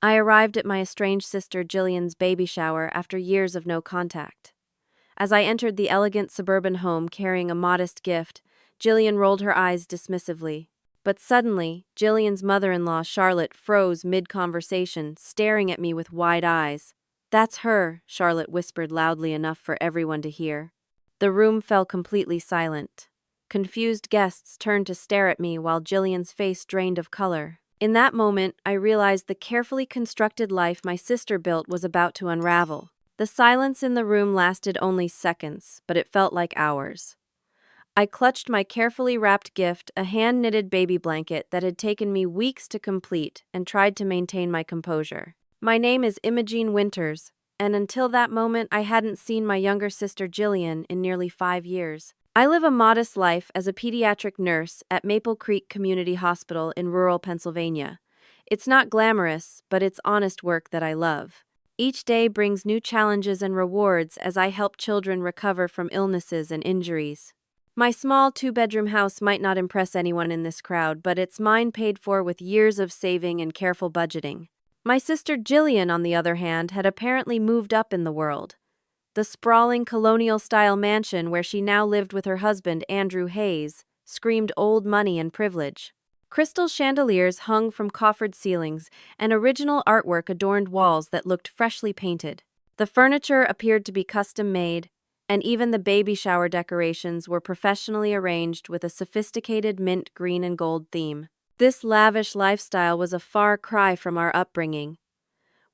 I arrived at my estranged sister Jillian's baby shower after years of no contact. As I entered the elegant suburban home carrying a modest gift, Jillian rolled her eyes dismissively. But suddenly, Jillian's mother-in-law, Charlotte, froze mid-conversation, staring at me with wide eyes. "That's her," Charlotte whispered loudly enough for everyone to hear. The room fell completely silent. Confused guests turned to stare at me while Jillian's face drained of color. In that moment, I realized the carefully constructed life my sister built was about to unravel. The silence in the room lasted only seconds, but it felt like hours. I clutched my carefully wrapped gift, a hand-knitted baby blanket that had taken me weeks to complete, and tried to maintain my composure. My name is Imogene Winters, and until that moment I hadn't seen my younger sister Jillian in nearly 5 years. I live a modest life as a pediatric nurse at Maple Creek Community Hospital in rural Pennsylvania. It's not glamorous, but it's honest work that I love. Each day brings new challenges and rewards as I help children recover from illnesses and injuries. My small 2-bedroom house might not impress anyone in this crowd, but it's mine paid for with years of saving and careful budgeting. My sister Jillian, on the other hand, had apparently moved up in the world. The sprawling colonial-style mansion where she now lived with her husband, Andrew Hayes, screamed old money and privilege. Crystal chandeliers hung from coffered ceilings, and original artwork adorned walls that looked freshly painted. The furniture appeared to be custom-made, and even the baby shower decorations were professionally arranged with a sophisticated mint green and gold theme. This lavish lifestyle was a far cry from our upbringing.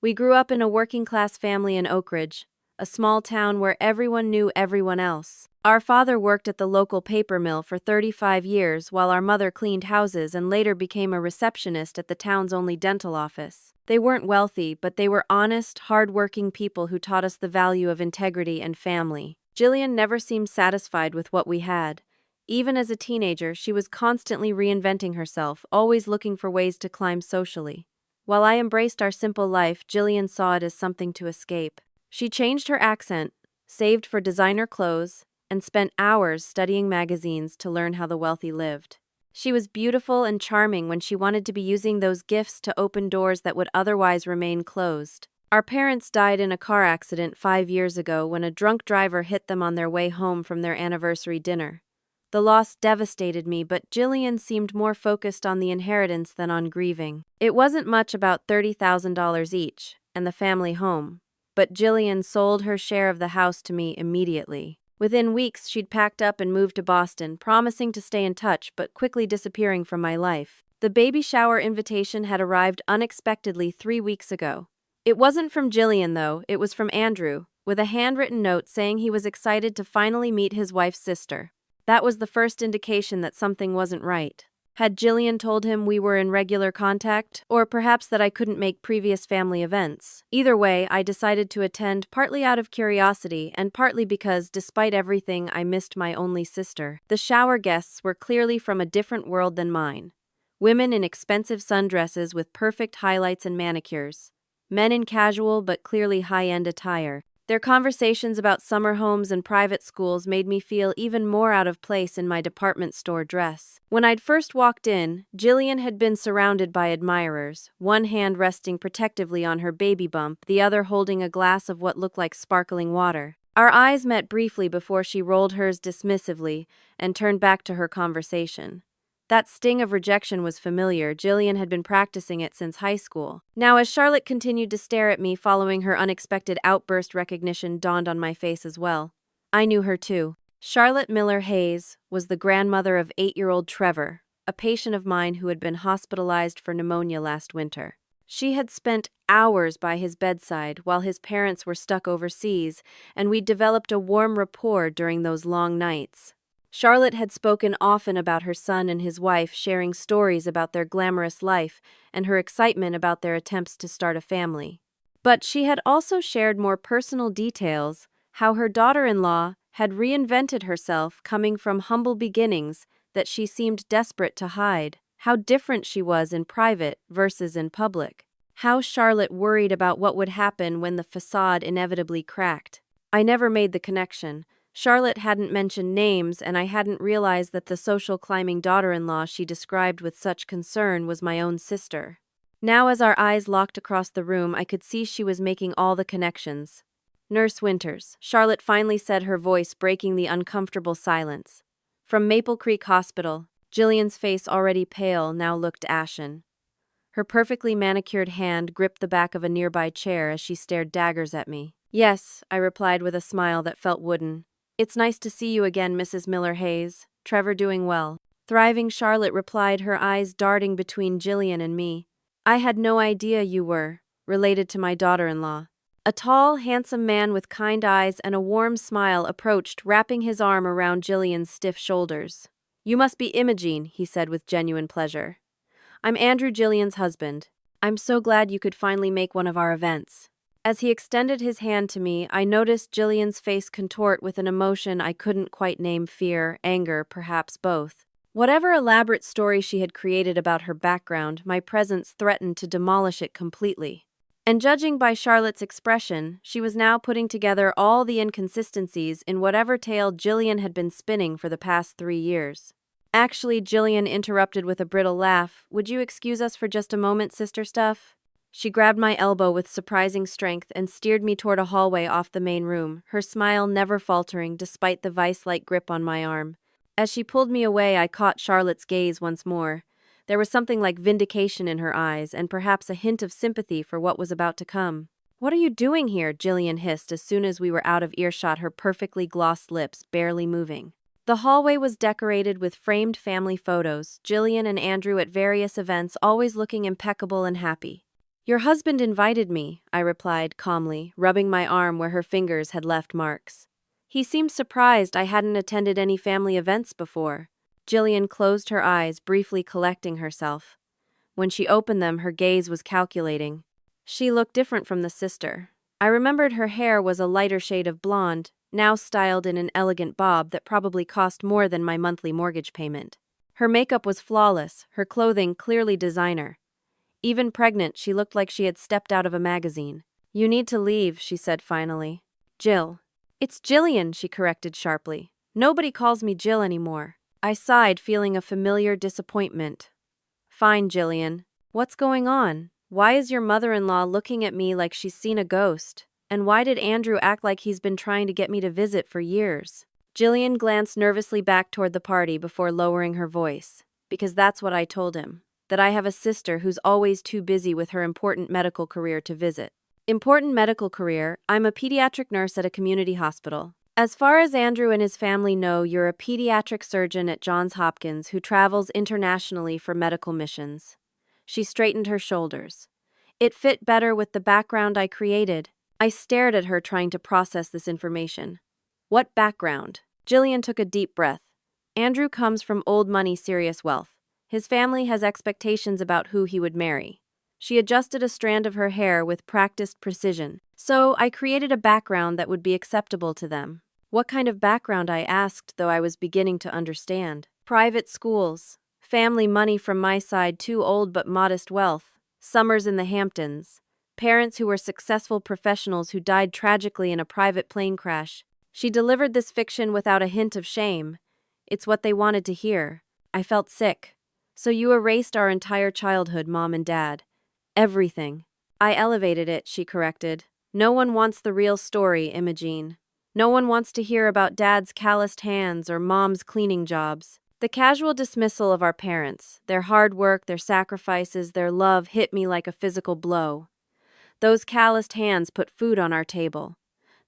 We grew up in a working-class family in Oak Ridge, a small town where everyone knew everyone else. Our father worked at the local paper mill for 35 years while our mother cleaned houses and later became a receptionist at the town's only dental office. They weren't wealthy, but they were honest, hard-working people who taught us the value of integrity and family. Jillian never seemed satisfied with what we had. Even as a teenager, she was constantly reinventing herself, always looking for ways to climb socially. While I embraced our simple life, Jillian saw it as something to escape. She changed her accent, saved for designer clothes, and spent hours studying magazines to learn how the wealthy lived. She was beautiful and charming when she wanted to be using those gifts to open doors that would otherwise remain closed. Our parents died in a car accident 5 years ago when a drunk driver hit them on their way home from their anniversary dinner. The loss devastated me, but Jillian seemed more focused on the inheritance than on grieving. It wasn't much, about $30,000 each, and the family home. But Jillian sold her share of the house to me immediately. Within weeks, she'd packed up and moved to Boston, promising to stay in touch but quickly disappearing from my life. The baby shower invitation had arrived unexpectedly 3 weeks ago. It wasn't from Jillian, though, it was from Andrew, with a handwritten note saying he was excited to finally meet his wife's sister. That was the first indication that something wasn't right. Had Jillian told him we were in regular contact, or perhaps that I couldn't make previous family events? Either way, I decided to attend, partly out of curiosity and partly because, despite everything, I missed my only sister. The shower guests were clearly from a different world than mine. Women in expensive sundresses with perfect highlights and manicures. Men in casual but clearly high-end attire. Their conversations about summer homes and private schools made me feel even more out of place in my department store dress. When I'd first walked in, Jillian had been surrounded by admirers, one hand resting protectively on her baby bump, the other holding a glass of what looked like sparkling water. Our eyes met briefly before she rolled hers dismissively and turned back to her conversation. That sting of rejection was familiar. Jillian had been practicing it since high school. Now, as Charlotte continued to stare at me following her unexpected outburst, recognition dawned on my face as well. I knew her too. Charlotte Miller Hayes was the grandmother of 8-year-old Trevor, a patient of mine who had been hospitalized for pneumonia last winter. She had spent hours by his bedside while his parents were stuck overseas, and we'd developed a warm rapport during those long nights. Charlotte had spoken often about her son and his wife, sharing stories about their glamorous life and her excitement about their attempts to start a family. But she had also shared more personal details, how her daughter-in-law had reinvented herself coming from humble beginnings that she seemed desperate to hide, how different she was in private versus in public, how Charlotte worried about what would happen when the facade inevitably cracked. I never made the connection. Charlotte hadn't mentioned names, and I hadn't realized that the social climbing daughter-in-law she described with such concern was my own sister. Now, as our eyes locked across the room, I could see she was making all the connections. Nurse Winters, Charlotte finally said, her voice breaking the uncomfortable silence. From Maple Creek Hospital. Jillian's face, already pale, now looked ashen. Her perfectly manicured hand gripped the back of a nearby chair as she stared daggers at me. Yes, I replied with a smile that felt wooden. It's nice to see you again, Mrs. Miller-Hayes. Trevor doing well. Thriving, Charlotte replied, her eyes darting between Jillian and me. I had no idea you were related to my daughter-in-law. A tall, handsome man with kind eyes and a warm smile approached, wrapping his arm around Jillian's stiff shoulders. You must be Imogene, he said with genuine pleasure. I'm Andrew, Jillian's husband. I'm so glad you could finally make one of our events. As he extended his hand to me, I noticed Jillian's face contort with an emotion I couldn't quite name: fear, anger, perhaps both. Whatever elaborate story she had created about her background, my presence threatened to demolish it completely. And judging by Charlotte's expression, she was now putting together all the inconsistencies in whatever tale Jillian had been spinning for the past 3 years. Actually, Jillian interrupted with a brittle laugh. Would you excuse us for just a moment, Sister Stuff? She grabbed my elbow with surprising strength and steered me toward a hallway off the main room, her smile never faltering despite the vice-like grip on my arm. As she pulled me away, I caught Charlotte's gaze once more. There was something like vindication in her eyes, and perhaps a hint of sympathy for what was about to come. What are you doing here? Jillian hissed as soon as we were out of earshot, her perfectly glossed lips barely moving. The hallway was decorated with framed family photos, Jillian and Andrew at various events, always looking impeccable and happy. Your husband invited me, I replied calmly, rubbing my arm where her fingers had left marks. He seemed surprised I hadn't attended any family events before. Jillian closed her eyes, briefly collecting herself. When she opened them, her gaze was calculating. She looked different from the sister. I remembered her hair was a lighter shade of blonde, now styled in an elegant bob that probably cost more than my monthly mortgage payment. Her makeup was flawless, her clothing clearly designer. Even pregnant, she looked like she had stepped out of a magazine. You need to leave, she said finally. Jill. It's Jillian, she corrected sharply. Nobody calls me Jill anymore. I sighed, feeling a familiar disappointment. Fine, Jillian. What's going on? Why is your mother-in-law looking at me like she's seen a ghost? And why did Andrew act like he's been trying to get me to visit for years? Jillian glanced nervously back toward the party before lowering her voice. Because that's what I told him. That I have a sister who's always too busy with her important medical career to visit. Important medical career? I'm a pediatric nurse at a community hospital. As far as Andrew and his family know, you're a pediatric surgeon at Johns Hopkins who travels internationally for medical missions. She straightened her shoulders. It fit better with the background I created. I stared at her, trying to process this information. What background? Jillian took a deep breath. Andrew comes from old money, serious wealth. His family has expectations about who he would marry. She adjusted a strand of her hair with practiced precision. So I created a background that would be acceptable to them. What kind of background? I asked, though I was beginning to understand. Private schools. Family money from my side, too old but modest wealth. Summers in the Hamptons. Parents who were successful professionals who died tragically in a private plane crash. She delivered this fiction without a hint of shame. It's what they wanted to hear. I felt sick. So you erased our entire childhood, Mom and Dad. Everything. I elevated it, she corrected. No one wants the real story, Imogene. No one wants to hear about Dad's calloused hands or Mom's cleaning jobs. The casual dismissal of our parents, their hard work, their sacrifices, their love hit me like a physical blow. Those calloused hands put food on our table.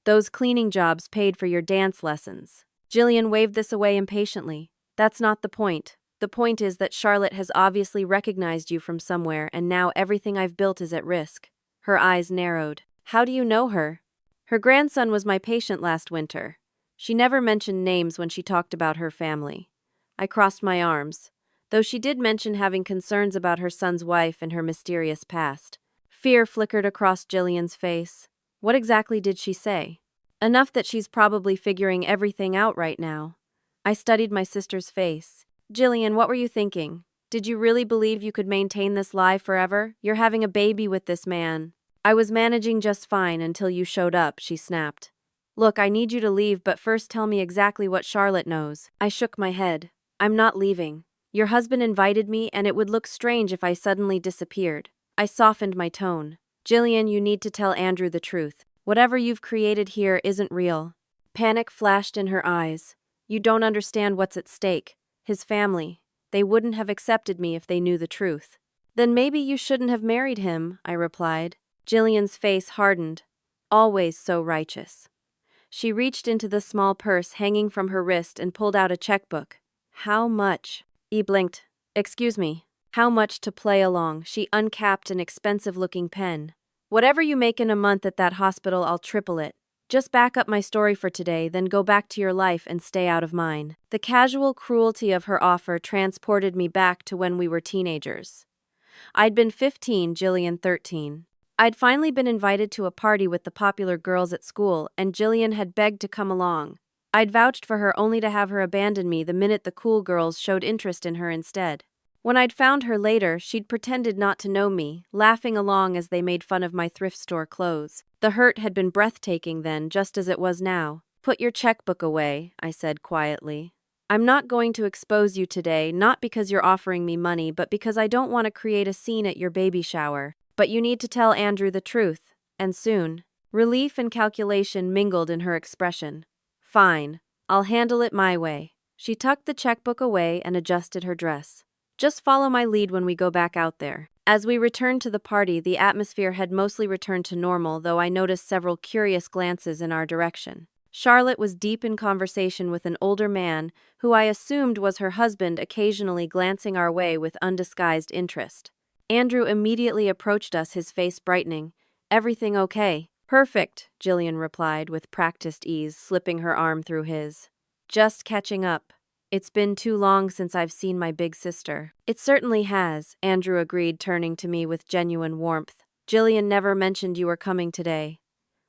Those cleaning jobs paid for your dance lessons. Jillian waved this away impatiently. That's not the point. The point is that Charlotte has obviously recognized you from somewhere, and now everything I've built is at risk. Her eyes narrowed. How do you know her? Her grandson was my patient last winter. She never mentioned names when she talked about her family. I crossed my arms, though she did mention having concerns about her son's wife and her mysterious past. Fear flickered across Jillian's face. What exactly did she say? Enough that she's probably figuring everything out right now. I studied my sister's face. Jillian, what were you thinking? Did you really believe you could maintain this lie forever? You're having a baby with this man. I was managing just fine until you showed up, she snapped. Look, I need you to leave, but first tell me exactly what Charlotte knows. I shook my head. I'm not leaving. Your husband invited me, and it would look strange if I suddenly disappeared. I softened my tone. Jillian, you need to tell Andrew the truth. Whatever you've created here isn't real. Panic flashed in her eyes. You don't understand what's at stake. His family. They wouldn't have accepted me if they knew the truth. Then maybe you shouldn't have married him, I replied. Jillian's face hardened. Always so righteous. She reached into the small purse hanging from her wrist and pulled out a checkbook. How much? E blinked. Excuse me. How much to play along? She uncapped an expensive-looking pen. Whatever you make in a month at that hospital, I'll triple it. Just back up my story for today, then go back to your life and stay out of mine. The casual cruelty of her offer transported me back to when we were teenagers. I'd been 15, Jillian 13. I'd finally been invited to a party with the popular girls at school, and Jillian had begged to come along. I'd vouched for her only to have her abandon me the minute the cool girls showed interest in her instead. When I'd found her later, she'd pretended not to know me, laughing along as they made fun of my thrift store clothes. The hurt had been breathtaking then, just as it was now. Put your checkbook away, I said quietly. I'm not going to expose you today, not because you're offering me money, but because I don't want to create a scene at your baby shower. But you need to tell Andrew the truth, and soon. Relief and calculation mingled in her expression. Fine, I'll handle it my way. She tucked the checkbook away and adjusted her dress. Just follow my lead when we go back out there. As we returned to the party, the atmosphere had mostly returned to normal, though I noticed several curious glances in our direction. Charlotte was deep in conversation with an older man, who I assumed was her husband, occasionally glancing our way with undisguised interest. Andrew immediately approached us, his face brightening. Everything okay? Perfect, Jillian replied with practiced ease, slipping her arm through his. Just catching up. It's been too long since I've seen my big sister. It certainly has, Andrew agreed, turning to me with genuine warmth. Jillian never mentioned you were coming today.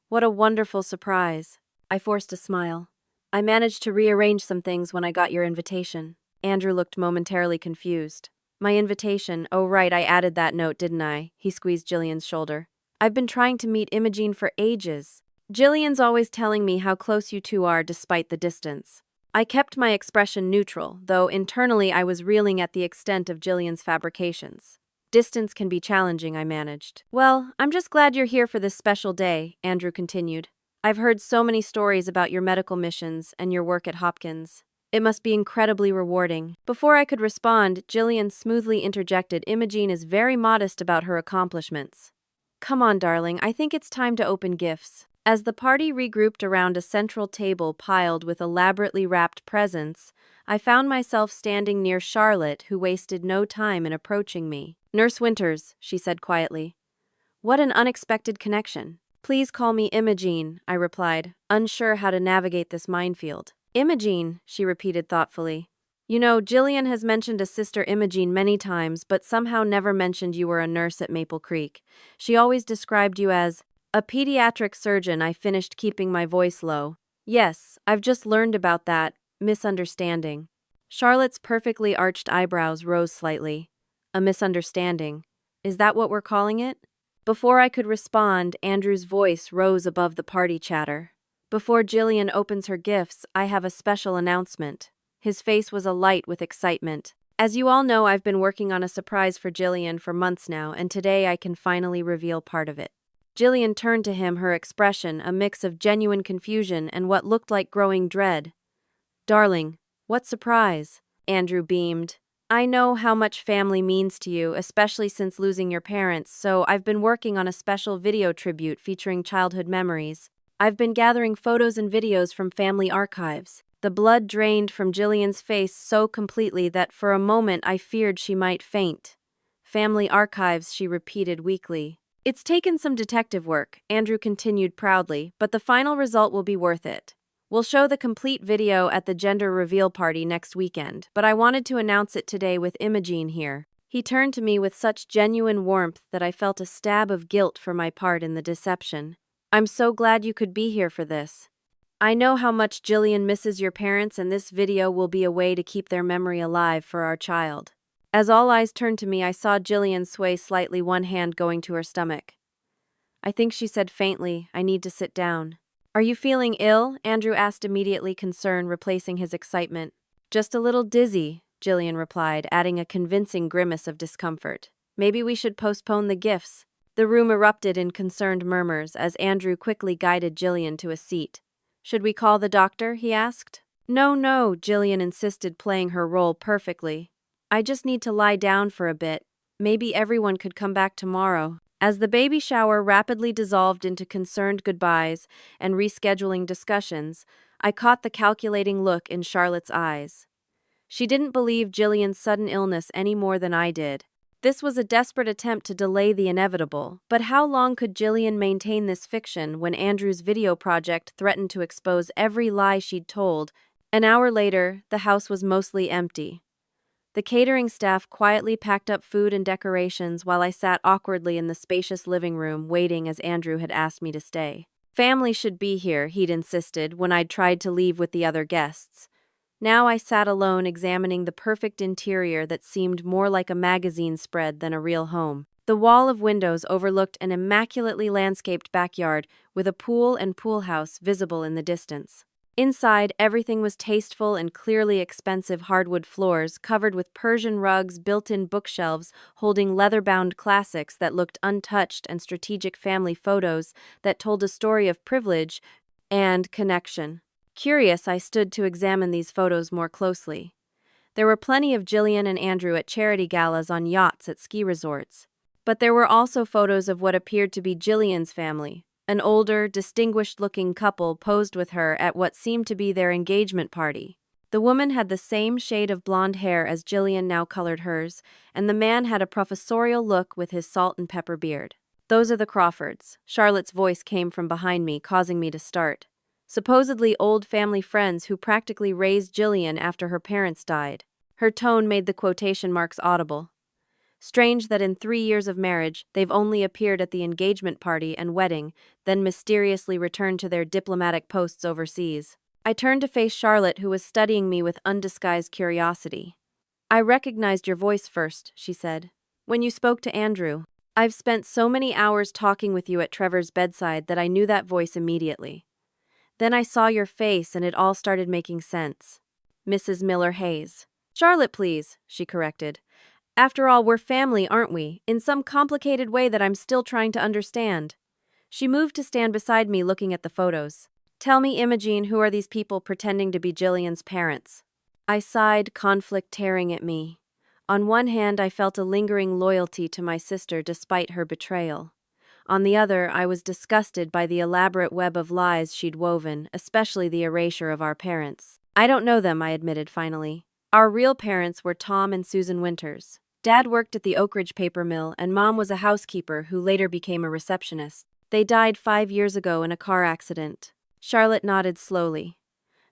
What a wonderful surprise. I forced a smile. I managed to rearrange some things when I got your invitation. Andrew looked momentarily confused. My invitation, oh right, I added that note, didn't I? He squeezed Jillian's shoulder. I've been trying to meet Imogene for ages. Jillian's always telling me how close you two are despite the distance. I kept my expression neutral, though internally I was reeling at the extent of Jillian's fabrications. Distance can be challenging, I managed. Well, I'm just glad you're here for this special day, Andrew continued. I've heard so many stories about your medical missions and your work at Hopkins. It must be incredibly rewarding. Before I could respond, Jillian smoothly interjected, Imogene is very modest about her accomplishments. Come on, darling, I think it's time to open gifts. As the party regrouped around a central table piled with elaborately wrapped presents, I found myself standing near Charlotte, who wasted no time in approaching me. Nurse Winters, she said quietly. What an unexpected connection. Please call me Imogene, I replied, unsure how to navigate this minefield. Imogene, she repeated thoughtfully. You know, Jillian has mentioned a sister Imogene many times, but somehow never mentioned you were a nurse at Maple Creek. She always described you as a pediatric surgeon. I finished, keeping my voice low. Yes, I've just learned about that misunderstanding. Charlotte's perfectly arched eyebrows rose slightly. A misunderstanding. Is that what we're calling it? Before I could respond, Andrew's voice rose above the party chatter. Before Jillian opens her gifts, I have a special announcement. His face was alight with excitement. As you all know, I've been working on a surprise for Jillian for months now, and today I can finally reveal part of it. Jillian turned to him, her expression a mix of genuine confusion and what looked like growing dread. Darling, what surprise? Andrew beamed. I know how much family means to you, especially since losing your parents, so I've been working on a special video tribute featuring childhood memories. I've been gathering photos and videos from family archives. The blood drained from Jillian's face so completely that for a moment I feared she might faint. Family archives, she repeated weakly. It's taken some detective work, Andrew continued proudly, but the final result will be worth it. We'll show the complete video at the gender reveal party next weekend, but I wanted to announce it today with Imogene here. He turned to me with such genuine warmth that I felt a stab of guilt for my part in the deception. I'm so glad you could be here for this. I know how much Jillian misses your parents, and this video will be a way to keep their memory alive for our child. As all eyes turned to me, I saw Jillian sway slightly, one hand going to her stomach. I think she said faintly, I need to sit down. Are you feeling ill? Andrew asked immediately, concern replacing his excitement. Just a little dizzy, Jillian replied, adding a convincing grimace of discomfort. Maybe we should postpone the gifts. The room erupted in concerned murmurs as Andrew quickly guided Jillian to a seat. Should we call the doctor? He asked. No, Jillian insisted, playing her role perfectly. I just need to lie down for a bit. Maybe everyone could come back tomorrow. As the baby shower rapidly dissolved into concerned goodbyes and rescheduling discussions, I caught the calculating look in Charlotte's eyes. She didn't believe Jillian's sudden illness any more than I did. This was a desperate attempt to delay the inevitable, but how long could Jillian maintain this fiction when Andrew's video project threatened to expose every lie she'd told? An hour later, the house was mostly empty. The catering staff quietly packed up food and decorations while I sat awkwardly in the spacious living room waiting as Andrew had asked me to stay. Family should be here, he'd insisted when I'd tried to leave with the other guests. Now I sat alone examining the perfect interior that seemed more like a magazine spread than a real home. The wall of windows overlooked an immaculately landscaped backyard with a pool and pool house visible in the distance. Inside, everything was tasteful and clearly expensive hardwood floors covered with Persian rugs, built-in bookshelves holding leather-bound classics that looked untouched, and strategic family photos that told a story of privilege and connection. Curious, I stood to examine these photos more closely. There were plenty of Jillian and Andrew at charity galas on yachts at ski resorts. But there were also photos of what appeared to be Jillian's family. An older, distinguished-looking couple posed with her at what seemed to be their engagement party. The woman had the same shade of blonde hair as Jillian now colored hers, and the man had a professorial look with his salt and pepper beard. Those are the Crawfords. Charlotte's voice came from behind me, causing me to start. Supposedly old family friends who practically raised Jillian after her parents died. Her tone made the quotation marks audible. Strange that in 3 years of marriage, they've only appeared at the engagement party and wedding, then mysteriously returned to their diplomatic posts overseas. I turned to face Charlotte, who was studying me with undisguised curiosity. I recognized your voice first, she said, when you spoke to Andrew. I've spent so many hours talking with you at Trevor's bedside that I knew that voice immediately. Then I saw your face and it all started making sense. Mrs. Miller Hayes. Charlotte, please, she corrected. After all, we're family, aren't we? In some complicated way that I'm still trying to understand. She moved to stand beside me, looking at the photos. Tell me, Imogene, who are these people pretending to be Jillian's parents? I sighed, conflict tearing at me. On one hand, I felt a lingering loyalty to my sister despite her betrayal. On the other, I was disgusted by the elaborate web of lies she'd woven, especially the erasure of our parents. I don't know them, I admitted finally. Our real parents were Tom and Susan Winters. Dad worked at the Oak Ridge paper mill, and Mom was a housekeeper who later became a receptionist. They died 5 years ago in a car accident. Charlotte nodded slowly.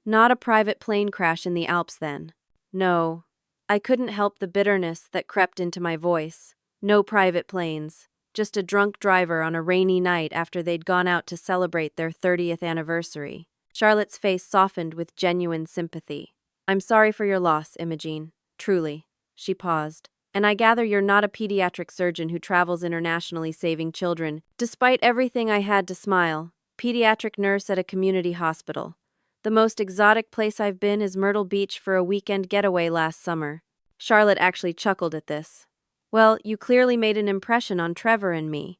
Not a private plane crash in the Alps, then. No. I couldn't help the bitterness that crept into my voice. No private planes. Just a drunk driver on a rainy night after they'd gone out to celebrate their 30th anniversary. Charlotte's face softened with genuine sympathy. I'm sorry for your loss, Imogene. Truly. She paused. And I gather you're not a pediatric surgeon who travels internationally saving children. Despite everything, I had to smile. Pediatric nurse at a community hospital. The most exotic place I've been is Myrtle Beach for a weekend getaway last summer. Charlotte actually chuckled at this. Well, you clearly made an impression on Trevor and me.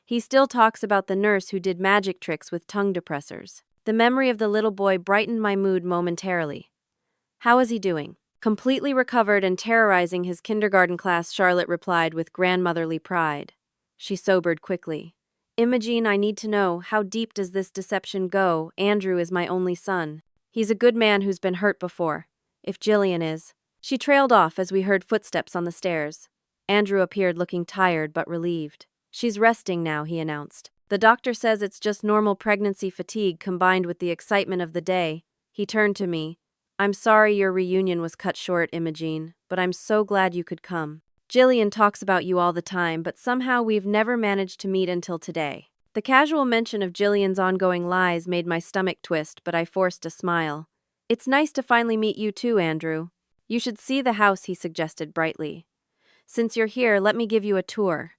He still talks about the nurse who did magic tricks with tongue depressors. The memory of the little boy brightened my mood momentarily. How is he doing? Completely recovered and terrorizing his kindergarten class, Charlotte replied with grandmotherly pride. She sobered quickly. Imogene, I need to know, how deep does this deception go? Andrew is my only son. He's a good man who's been hurt before. If Jillian is. She trailed off as we heard footsteps on the stairs. Andrew appeared looking tired but relieved. She's resting now, he announced. The doctor says it's just normal pregnancy fatigue combined with the excitement of the day. He turned to me. I'm sorry your reunion was cut short, Imogene, but I'm so glad you could come. Jillian talks about you all the time, but somehow we've never managed to meet until today. The casual mention of Jillian's ongoing lies made my stomach twist, but I forced a smile. It's nice to finally meet you too, Andrew. You should see the house, he suggested brightly. Since you're here, let me give you a tour.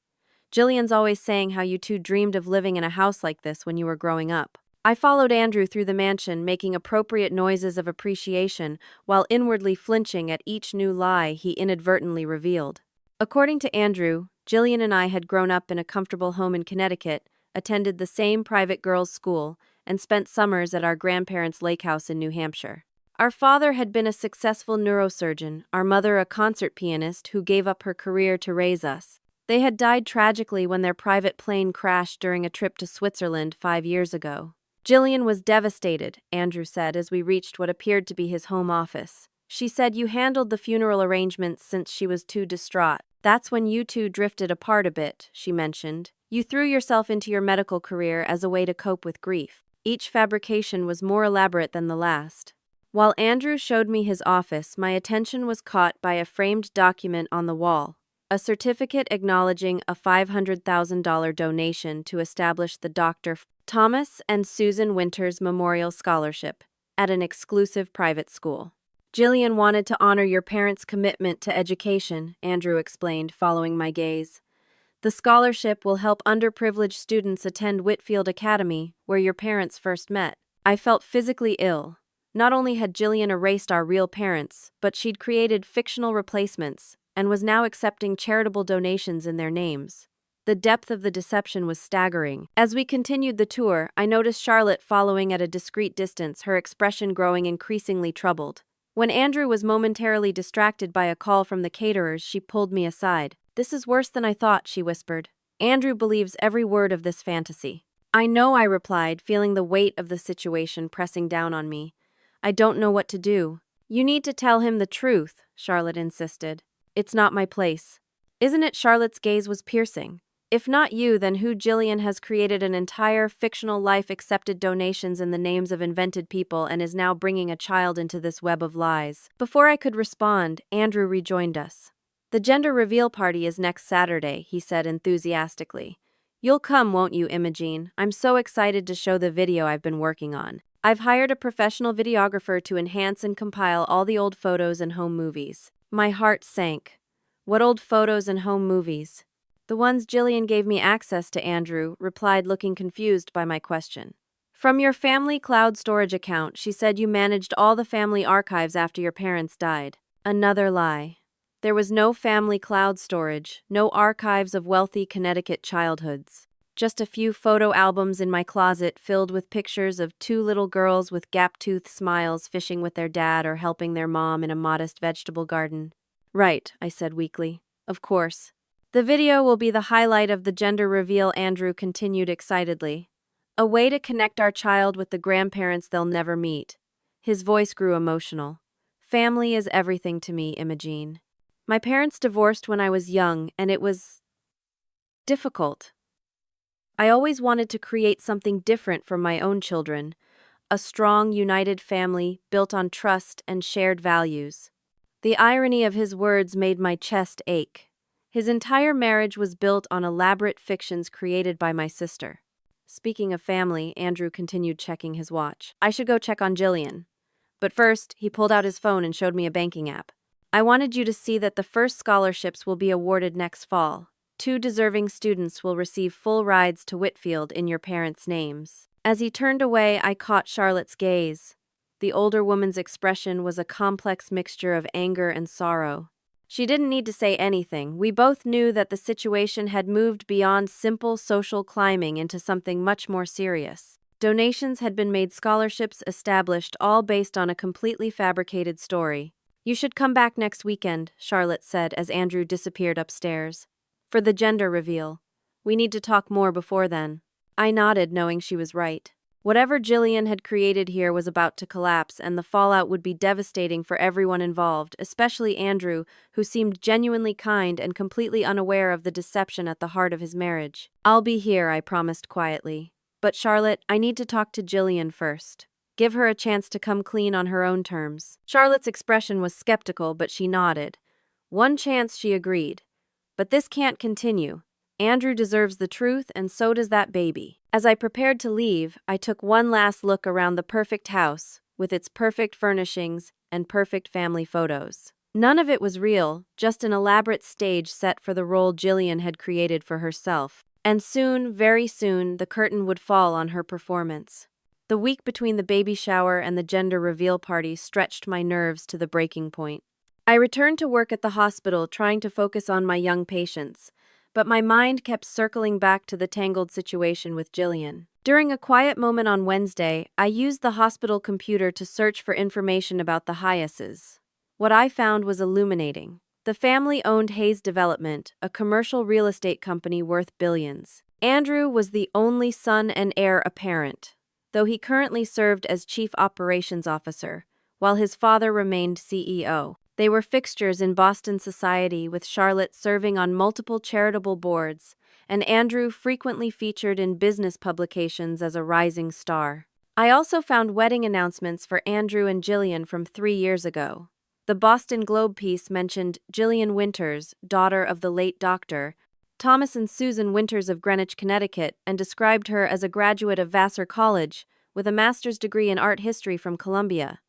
Jillian's always saying how you two dreamed of living in a house like this when you were growing up. I followed Andrew through the mansion, making appropriate noises of appreciation while inwardly flinching at each new lie he inadvertently revealed. According to Andrew, Jillian and I had grown up in a comfortable home in Connecticut, attended the same private girls' school, and spent summers at our grandparents' lake house in New Hampshire. Our father had been a successful neurosurgeon, our mother a concert pianist who gave up her career to raise us. They had died tragically when their private plane crashed during a trip to Switzerland 5 years ago. Jillian was devastated, Andrew said as we reached what appeared to be his home office. She said you handled the funeral arrangements since she was too distraught. That's when you two drifted apart a bit, she mentioned. You threw yourself into your medical career as a way to cope with grief. Each fabrication was more elaborate than the last. While Andrew showed me his office, my attention was caught by a framed document on the wall. A certificate acknowledging a $500,000 donation to establish the Dr. Thomas and Susan Winters Memorial Scholarship at an exclusive private school. Jillian wanted to honor your parents' commitment to education, Andrew explained, following my gaze. The scholarship will help underprivileged students attend Whitfield Academy, where your parents first met. I felt physically ill. Not only had Jillian erased our real parents, but she'd created fictional replacements and was now accepting charitable donations in their names. The depth of the deception was staggering. As we continued the tour, I noticed Charlotte following at a discreet distance, her expression growing increasingly troubled. When Andrew was momentarily distracted by a call from the caterers, she pulled me aside. "This is worse than I thought," she whispered. "Andrew believes every word of this fantasy." "I know," I replied, feeling the weight of the situation pressing down on me. "I don't know what to do." "You need to tell him the truth," Charlotte insisted. "It's not my place." "Isn't it?" Charlotte's gaze was piercing. "If not you, then who?" Jillian has created an entire fictional life, accepted donations in the names of invented people, and is now bringing a child into this web of lies. Before I could respond, Andrew rejoined us. "The gender reveal party is next Saturday," he said enthusiastically. "You'll come, won't you, Imogene? I'm so excited to show the video I've been working on. I've hired a professional videographer to enhance and compile all the old photos and home movies." My heart sank. "What old photos and home movies?" "The ones Jillian gave me access to," Andrew replied, looking confused by my question. "From your family cloud storage account. She said you managed all the family archives after your parents died." Another lie. There was no family cloud storage, no archives of wealthy Connecticut childhoods. Just a few photo albums in my closet filled with pictures of two little girls with gap-toothed smiles fishing with their dad or helping their mom in a modest vegetable garden. "Right," I said weakly. "Of course. The video will be the highlight of the gender reveal," Andrew continued excitedly. "A way to connect our child with the grandparents they'll never meet." His voice grew emotional. "Family is everything to me, Imogene. My parents divorced when I was young, and it was difficult. I always wanted to create something different for my own children, a strong, united family built on trust and shared values." The irony of his words made my chest ache. His entire marriage was built on elaborate fictions created by my sister. Speaking of family, Andrew continued, checking his watch. "I should go check on Jillian. But first," he pulled out his phone and showed me a banking app. "I wanted you to see that the first scholarships will be awarded next fall. 2 deserving students will receive full rides to Whitfield in your parents' names." As he turned away, I caught Charlotte's gaze. The older woman's expression was a complex mixture of anger and sorrow. She didn't need to say anything. We both knew that the situation had moved beyond simple social climbing into something much more serious. Donations had been made, scholarships established, all based on a completely fabricated story. "You should come back next weekend," Charlotte said as Andrew disappeared upstairs. "For the gender reveal. We need to talk more before then." I nodded, knowing she was right. Whatever Jillian had created here was about to collapse, and the fallout would be devastating for everyone involved, especially Andrew, who seemed genuinely kind and completely unaware of the deception at the heart of his marriage. "I'll be here," I promised quietly. "But Charlotte, I need to talk to Jillian first. Give her a chance to come clean on her own terms." Charlotte's expression was skeptical, but she nodded. "One chance," she agreed. "But this can't continue. Andrew deserves the truth, and so does that baby." As I prepared to leave, I took one last look around the perfect house, with its perfect furnishings and perfect family photos. None of it was real, just an elaborate stage set for the role Jillian had created for herself. And soon, very soon, the curtain would fall on her performance. The week between the baby shower and the gender reveal party stretched my nerves to the breaking point. I returned to work at the hospital, trying to focus on my young patients. but my mind kept circling back to the tangled situation with Jillian. During a quiet moment on Wednesday, I used the hospital computer to search for information about the Hyases. What I found was illuminating. The family owned Hayes Development, a commercial real estate company worth billions. Andrew was the only son and heir apparent, though he currently served as chief operations officer, while his father remained CEO. They were fixtures in Boston society, with Charlotte serving on multiple charitable boards, and Andrew frequently featured in business publications as a rising star. I also found wedding announcements for Andrew and Jillian from 3 years ago. The Boston Globe piece mentioned Jillian Winters, daughter of the late Dr. Thomas and Susan Winters of Greenwich, Connecticut, and described her as a graduate of Vassar College with a master's degree in art history from Columbia.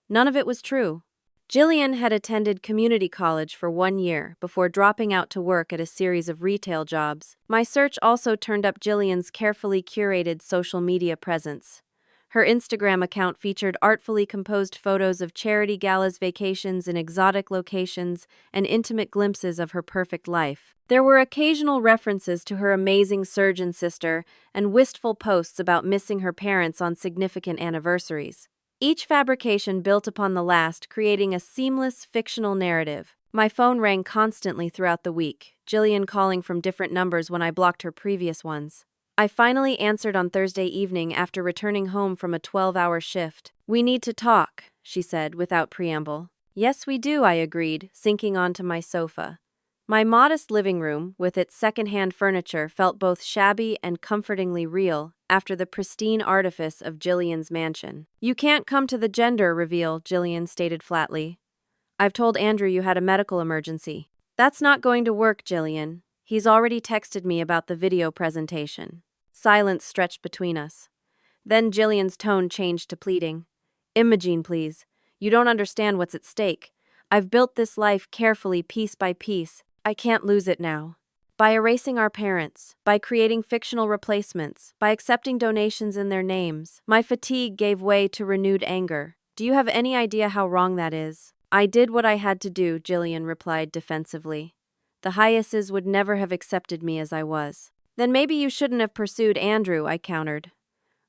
None of it was true. Jillian had attended community college for 1 year before dropping out to work at a series of retail jobs. My search also turned up Jillian's carefully curated social media presence. Her Instagram account featured artfully composed photos of charity galas, vacations in exotic locations, and intimate glimpses of her perfect life. There were occasional references to her amazing surgeon sister and wistful posts about missing her parents on significant anniversaries. Each fabrication built upon the last, creating a seamless, fictional narrative. My phone rang constantly throughout the week, Jillian calling from different numbers when I blocked her previous ones. I finally answered on Thursday evening after returning home from a 12-hour shift. "We need to talk," she said without preamble. "Yes, we do," I agreed, sinking onto my sofa. My modest living room, with its second-hand furniture, felt both shabby and comfortingly real after the pristine artifice of Jillian's mansion. "You can't come to the gender reveal," Jillian stated flatly. "I've told Andrew you had a medical emergency." "That's not going to work, Jillian. He's already texted me about the video presentation." Silence stretched between us. Then Jillian's tone changed to pleading. "Imogene, please. You don't understand what's at stake. I've built this life carefully, piece by piece. I can't lose it now. By erasing our parents, by creating fictional replacements, by accepting donations in their names." My fatigue gave way to renewed anger. "Do you have any idea how wrong that is?" "I did what I had to do," Jillian replied defensively. "The Hyases would never have accepted me as I was." "Then maybe you shouldn't have pursued Andrew," I countered.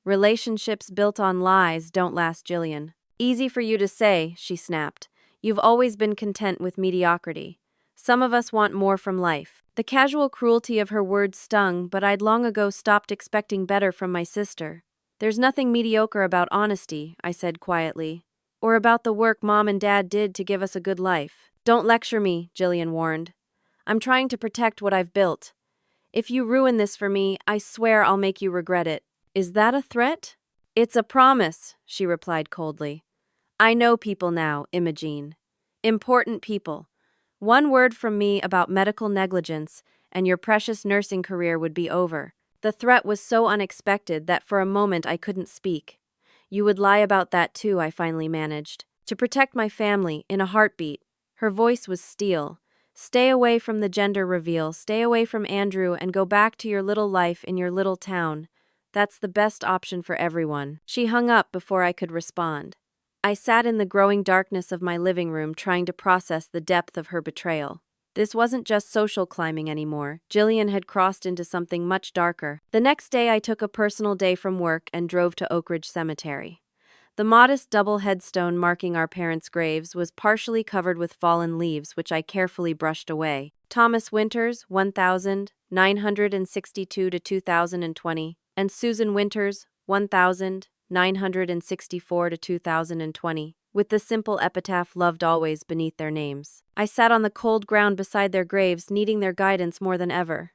"Relationships built on lies don't last, Jillian." "Easy for you to say," she snapped. "You've always been content with mediocrity. Some of us want more from life." The casual cruelty of her words stung, but I'd long ago stopped expecting better from my sister. "There's nothing mediocre about honesty," I said quietly, "or about the work Mom and Dad did to give us a good life." "Don't lecture me," Jillian warned. "I'm trying to protect what I've built. If you ruin this for me, I swear I'll make you regret it." "Is that a threat?" "It's a promise," she replied coldly. "I know people now, Imogene. Important people. One word from me about medical negligence, and your precious nursing career would be over." The threat was so unexpected that for a moment I couldn't speak. "You would lie about that too," I finally managed. "To protect my family, in a heartbeat." Her voice was steel. "Stay away from the gender reveal, stay away from Andrew, and go back to your little life in your little town. That's the best option for everyone." She hung up before I could respond. I sat in the growing darkness of my living room trying to process the depth of her betrayal. This wasn't just social climbing anymore. Jillian had crossed into something much darker. The next day I took a personal day from work and drove to Oak Ridge Cemetery. The modest double headstone marking our parents' graves was partially covered with fallen leaves, which I carefully brushed away. Thomas Winters, 1962 to 2020, and Susan Winters, 1964 to 2020, with the simple epitaph "Loved always" beneath their names. I sat on the cold ground beside their graves, needing their guidance more than ever.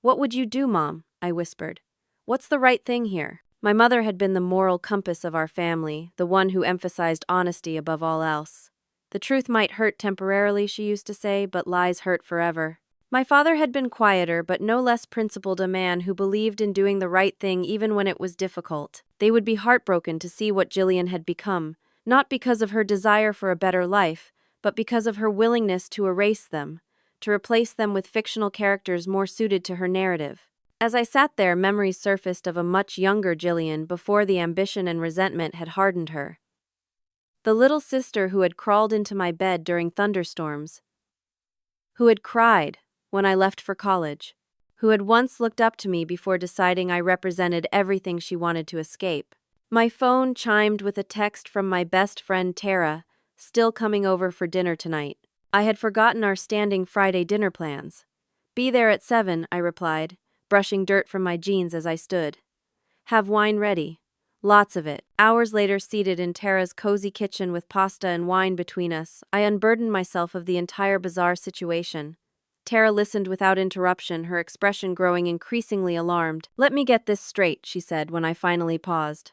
"What would you do, Mom?" I whispered. "What's the right thing here?" My mother had been the moral compass of our family, the one who emphasized honesty above all else. "The truth might hurt temporarily," she used to say, "but lies hurt forever." My father had been quieter but no less principled, a man who believed in doing the right thing even when it was difficult. They would be heartbroken to see what Jillian had become, not because of her desire for a better life, but because of her willingness to erase them, to replace them with fictional characters more suited to her narrative. As I sat there, memories surfaced of a much younger Jillian before the ambition and resentment had hardened her. The little sister who had crawled into my bed during thunderstorms, who had cried when I left for college, who had once looked up to me before deciding I represented everything she wanted to escape. My phone chimed with a text from my best friend Tara, still coming over for dinner tonight. I had forgotten our standing Friday dinner plans. Be there at 7, I replied, brushing dirt from my jeans as I stood. Have wine ready. Lots of it. Hours later, seated in Tara's cozy kitchen with pasta and wine between us, I unburdened myself of the entire bizarre situation. Tara listened without interruption, her expression growing increasingly alarmed. Let me get this straight, she said when I finally paused.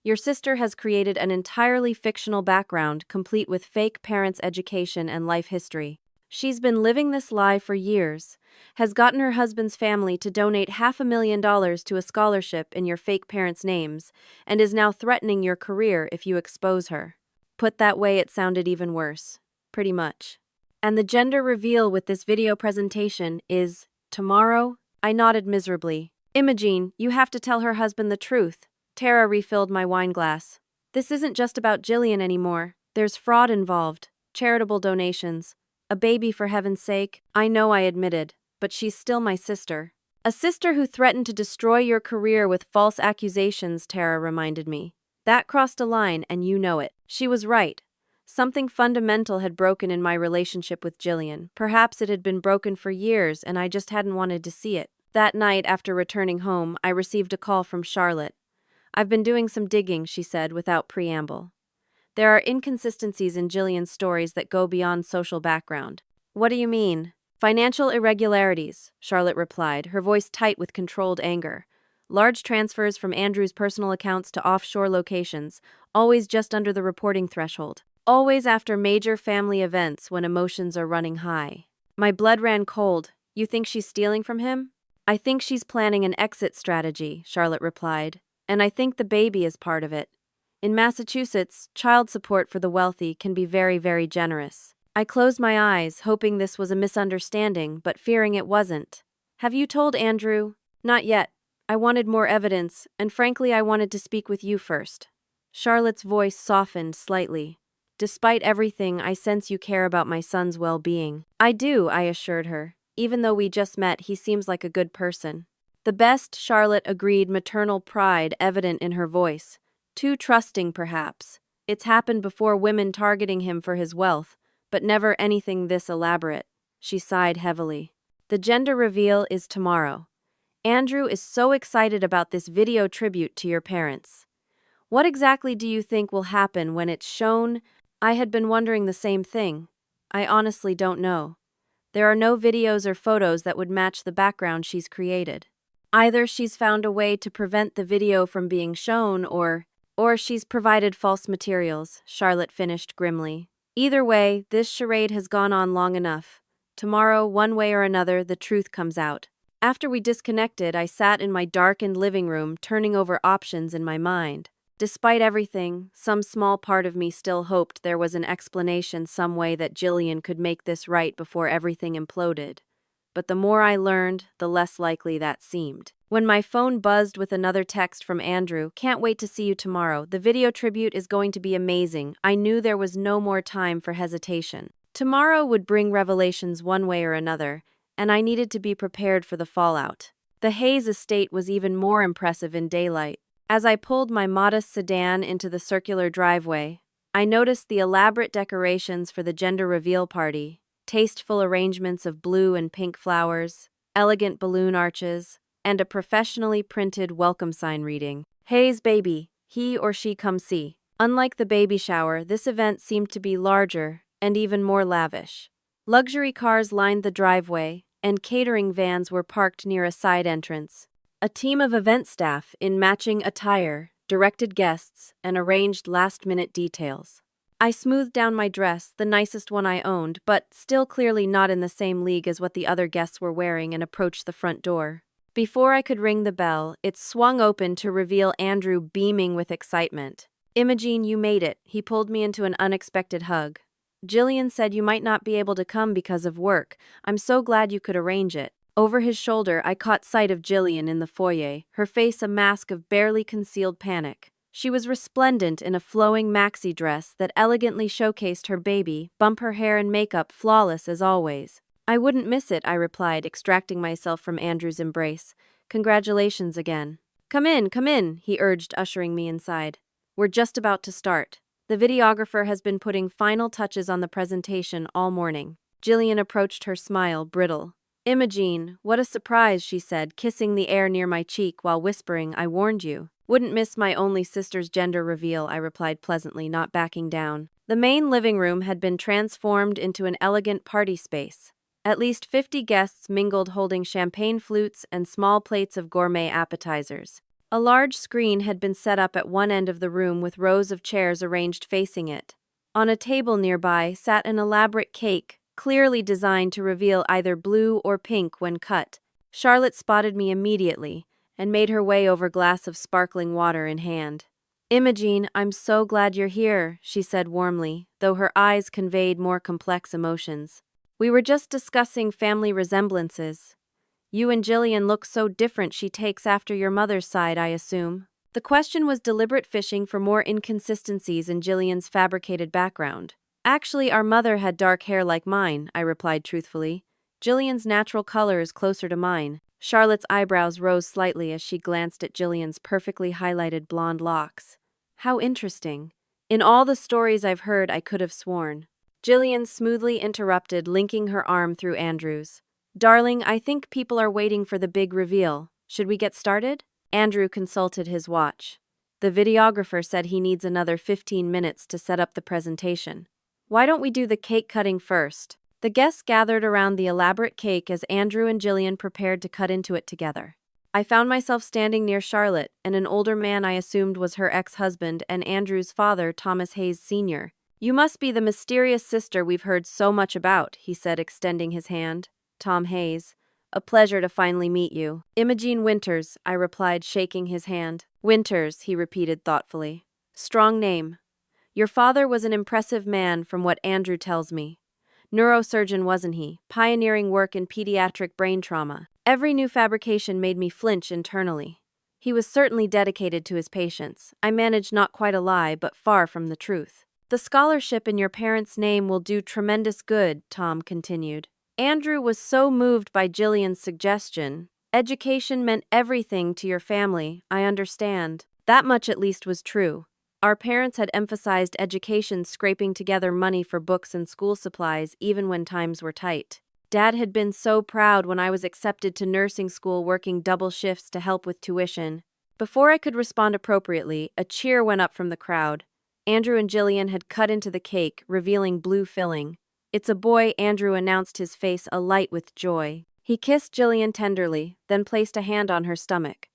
Your sister has created an entirely fictional background, complete with fake parents' education and life history. She's been living this lie for years, has gotten her husband's family to donate $500,000 to a scholarship in your fake parents' names, and is now threatening your career if you expose her. Put that way, it sounded even worse. Pretty much. And the gender reveal with this video presentation is tomorrow? I nodded miserably. Imogene, you have to tell her husband the truth. Tara refilled my wine glass. This isn't just about Jillian anymore. There's fraud involved, charitable donations, a baby for heaven's sake. I know, I admitted, but she's still my sister. A sister who threatened to destroy your career with false accusations, Tara reminded me. That crossed a line, and you know it. She was right. Something fundamental had broken in my relationship with Jillian. Perhaps it had been broken for years, and I just hadn't wanted to see it. That night, after returning home, I received a call from Charlotte. I've been doing some digging, she said, without preamble. There are inconsistencies in Jillian's stories that go beyond social background. What do you mean? Financial irregularities, Charlotte replied, her voice tight with controlled anger. Large transfers from Andrew's personal accounts to offshore locations, always just under the reporting threshold. Always after major family events when emotions are running high. My blood ran cold. You think she's stealing from him? I think she's planning an exit strategy, Charlotte replied. And I think the baby is part of it. In Massachusetts, child support for the wealthy can be very, very generous. I closed my eyes, hoping this was a misunderstanding, but fearing it wasn't. Have you told Andrew? Not yet. I wanted more evidence, and frankly, I wanted to speak with you first. Charlotte's voice softened slightly. Despite everything, I sense you care about my son's well-being. I do, I assured her. Even though we just met, he seems like a good person. The best, Charlotte agreed, maternal pride evident in her voice. Too trusting, perhaps. It's happened before, women targeting him for his wealth, but never anything this elaborate. She sighed heavily. The gender reveal is tomorrow. Andrew is so excited about this video tribute to your parents. What exactly do you think will happen when it's shown? I had been wondering the same thing. I honestly don't know. There are no videos or photos that would match the background she's created. Either she's found a way to prevent the video from being shown, or she's provided false materials, Charlotte finished grimly. Either way, this charade has gone on long enough. Tomorrow, one way or another, the truth comes out. After we disconnected, I sat in my darkened living room, turning over options in my mind. Despite everything, some small part of me still hoped there was an explanation, some way that Jillian could make this right before everything imploded. But the more I learned, the less likely that seemed. When my phone buzzed with another text from Andrew, "Can't wait to see you tomorrow. The video tribute is going to be amazing," I knew there was no more time for hesitation. Tomorrow would bring revelations one way or another, and I needed to be prepared for the fallout. The Hayes estate was even more impressive in daylight. As I pulled my modest sedan into the circular driveway, I noticed the elaborate decorations for the gender reveal party. Tasteful arrangements of blue and pink flowers, elegant balloon arches, and a professionally printed welcome sign reading, "Hayes baby, he or she come see." Unlike the baby shower, this event seemed to be larger and even more lavish. Luxury cars lined the driveway, and catering vans were parked near a side entrance. A team of event staff in matching attire directed guests and arranged last-minute details. I smoothed down my dress, the nicest one I owned, but still clearly not in the same league as what the other guests were wearing, and approached the front door. Before I could ring the bell, it swung open to reveal Andrew beaming with excitement. "Imogene, you made it." He pulled me into an unexpected hug. "Jillian said you might not be able to come because of work. I'm so glad you could arrange it." Over his shoulder, I caught sight of Jillian in the foyer, her face a mask of barely concealed panic. She was resplendent in a flowing maxi dress that elegantly showcased her baby, bump her hair and makeup flawless as always. I wouldn't miss it, I replied, extracting myself from Andrew's embrace. Congratulations again. Come in, he urged, ushering me inside. We're just about to start. The videographer has been putting final touches on the presentation all morning. Jillian approached her, smile brittle. Imogene, what a surprise, she said, kissing the air near my cheek while whispering, I warned you. Wouldn't miss my only sister's gender reveal, I replied pleasantly, not backing down. The main living room had been transformed into an elegant party space. At least 50 guests mingled, holding champagne flutes and small plates of gourmet appetizers. A large screen had been set up at one end of the room with rows of chairs arranged facing it. On a table nearby sat an elaborate cake, clearly designed to reveal either blue or pink when cut. Charlotte spotted me immediately and made her way over, glass of sparkling water in hand. Imogene, I'm so glad you're here, she said warmly, though her eyes conveyed more complex emotions. We were just discussing family resemblances. You and Jillian look so different. She takes after your mother's side, I assume. The question was deliberate fishing for more inconsistencies in Jillian's fabricated background. Actually, our mother had dark hair like mine, I replied truthfully. Jillian's natural color is closer to mine. Charlotte's eyebrows rose slightly as she glanced at Jillian's perfectly highlighted blonde locks. How interesting. In all the stories I've heard, I could have sworn. Jillian smoothly interrupted, linking her arm through Andrew's. Darling, I think people are waiting for the big reveal. Should we get started? Andrew consulted his watch. The videographer said he needs another 15 minutes to set up the presentation. Why don't we do the cake cutting first? The guests gathered around the elaborate cake as Andrew and Jillian prepared to cut into it together. I found myself standing near Charlotte and an older man I assumed was her ex-husband and Andrew's father, Thomas Hayes Sr. You must be the mysterious sister we've heard so much about, he said, extending his hand. Tom Hayes. A pleasure to finally meet you. Imogene Winters, I replied, shaking his hand. Winters, he repeated thoughtfully. Strong name. Your father was an impressive man from what Andrew tells me. Neurosurgeon, wasn't he? Pioneering work in pediatric brain trauma. Every new fabrication made me flinch internally. He was certainly dedicated to his patients. I managed not quite a lie, but far from the truth. The scholarship in your parents' name will do tremendous good, Tom continued. Andrew was so moved by Jillian's suggestion. Education meant everything to your family, I understand. That much at least was true. Our parents had emphasized education, scraping together money for books and school supplies even when times were tight. Dad had been so proud when I was accepted to nursing school, working double shifts to help with tuition. Before I could respond appropriately, a cheer went up from the crowd. Andrew and Jillian had cut into the cake, revealing blue filling. It's a boy, Andrew announced, his face alight with joy. He kissed Jillian tenderly, then placed a hand on her stomach.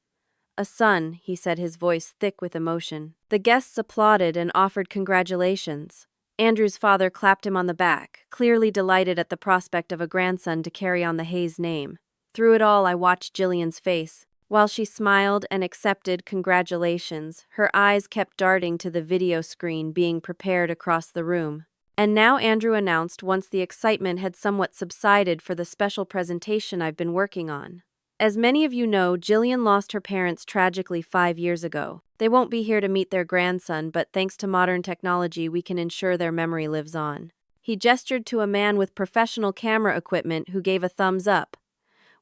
A son, he said, his voice thick with emotion. The guests applauded and offered congratulations. Andrew's father clapped him on the back, clearly delighted at the prospect of a grandson to carry on the Hayes name. Through it all, I watched Jillian's face. While she smiled and accepted congratulations, her eyes kept darting to the video screen being prepared across the room. And now Andrew announced, once the excitement had somewhat subsided, for the special presentation I've been working on. As many of you know, Jillian lost her parents tragically 5 years ago. They won't be here to meet their grandson, but thanks to modern technology, we can ensure their memory lives on. He gestured to a man with professional camera equipment who gave a thumbs up.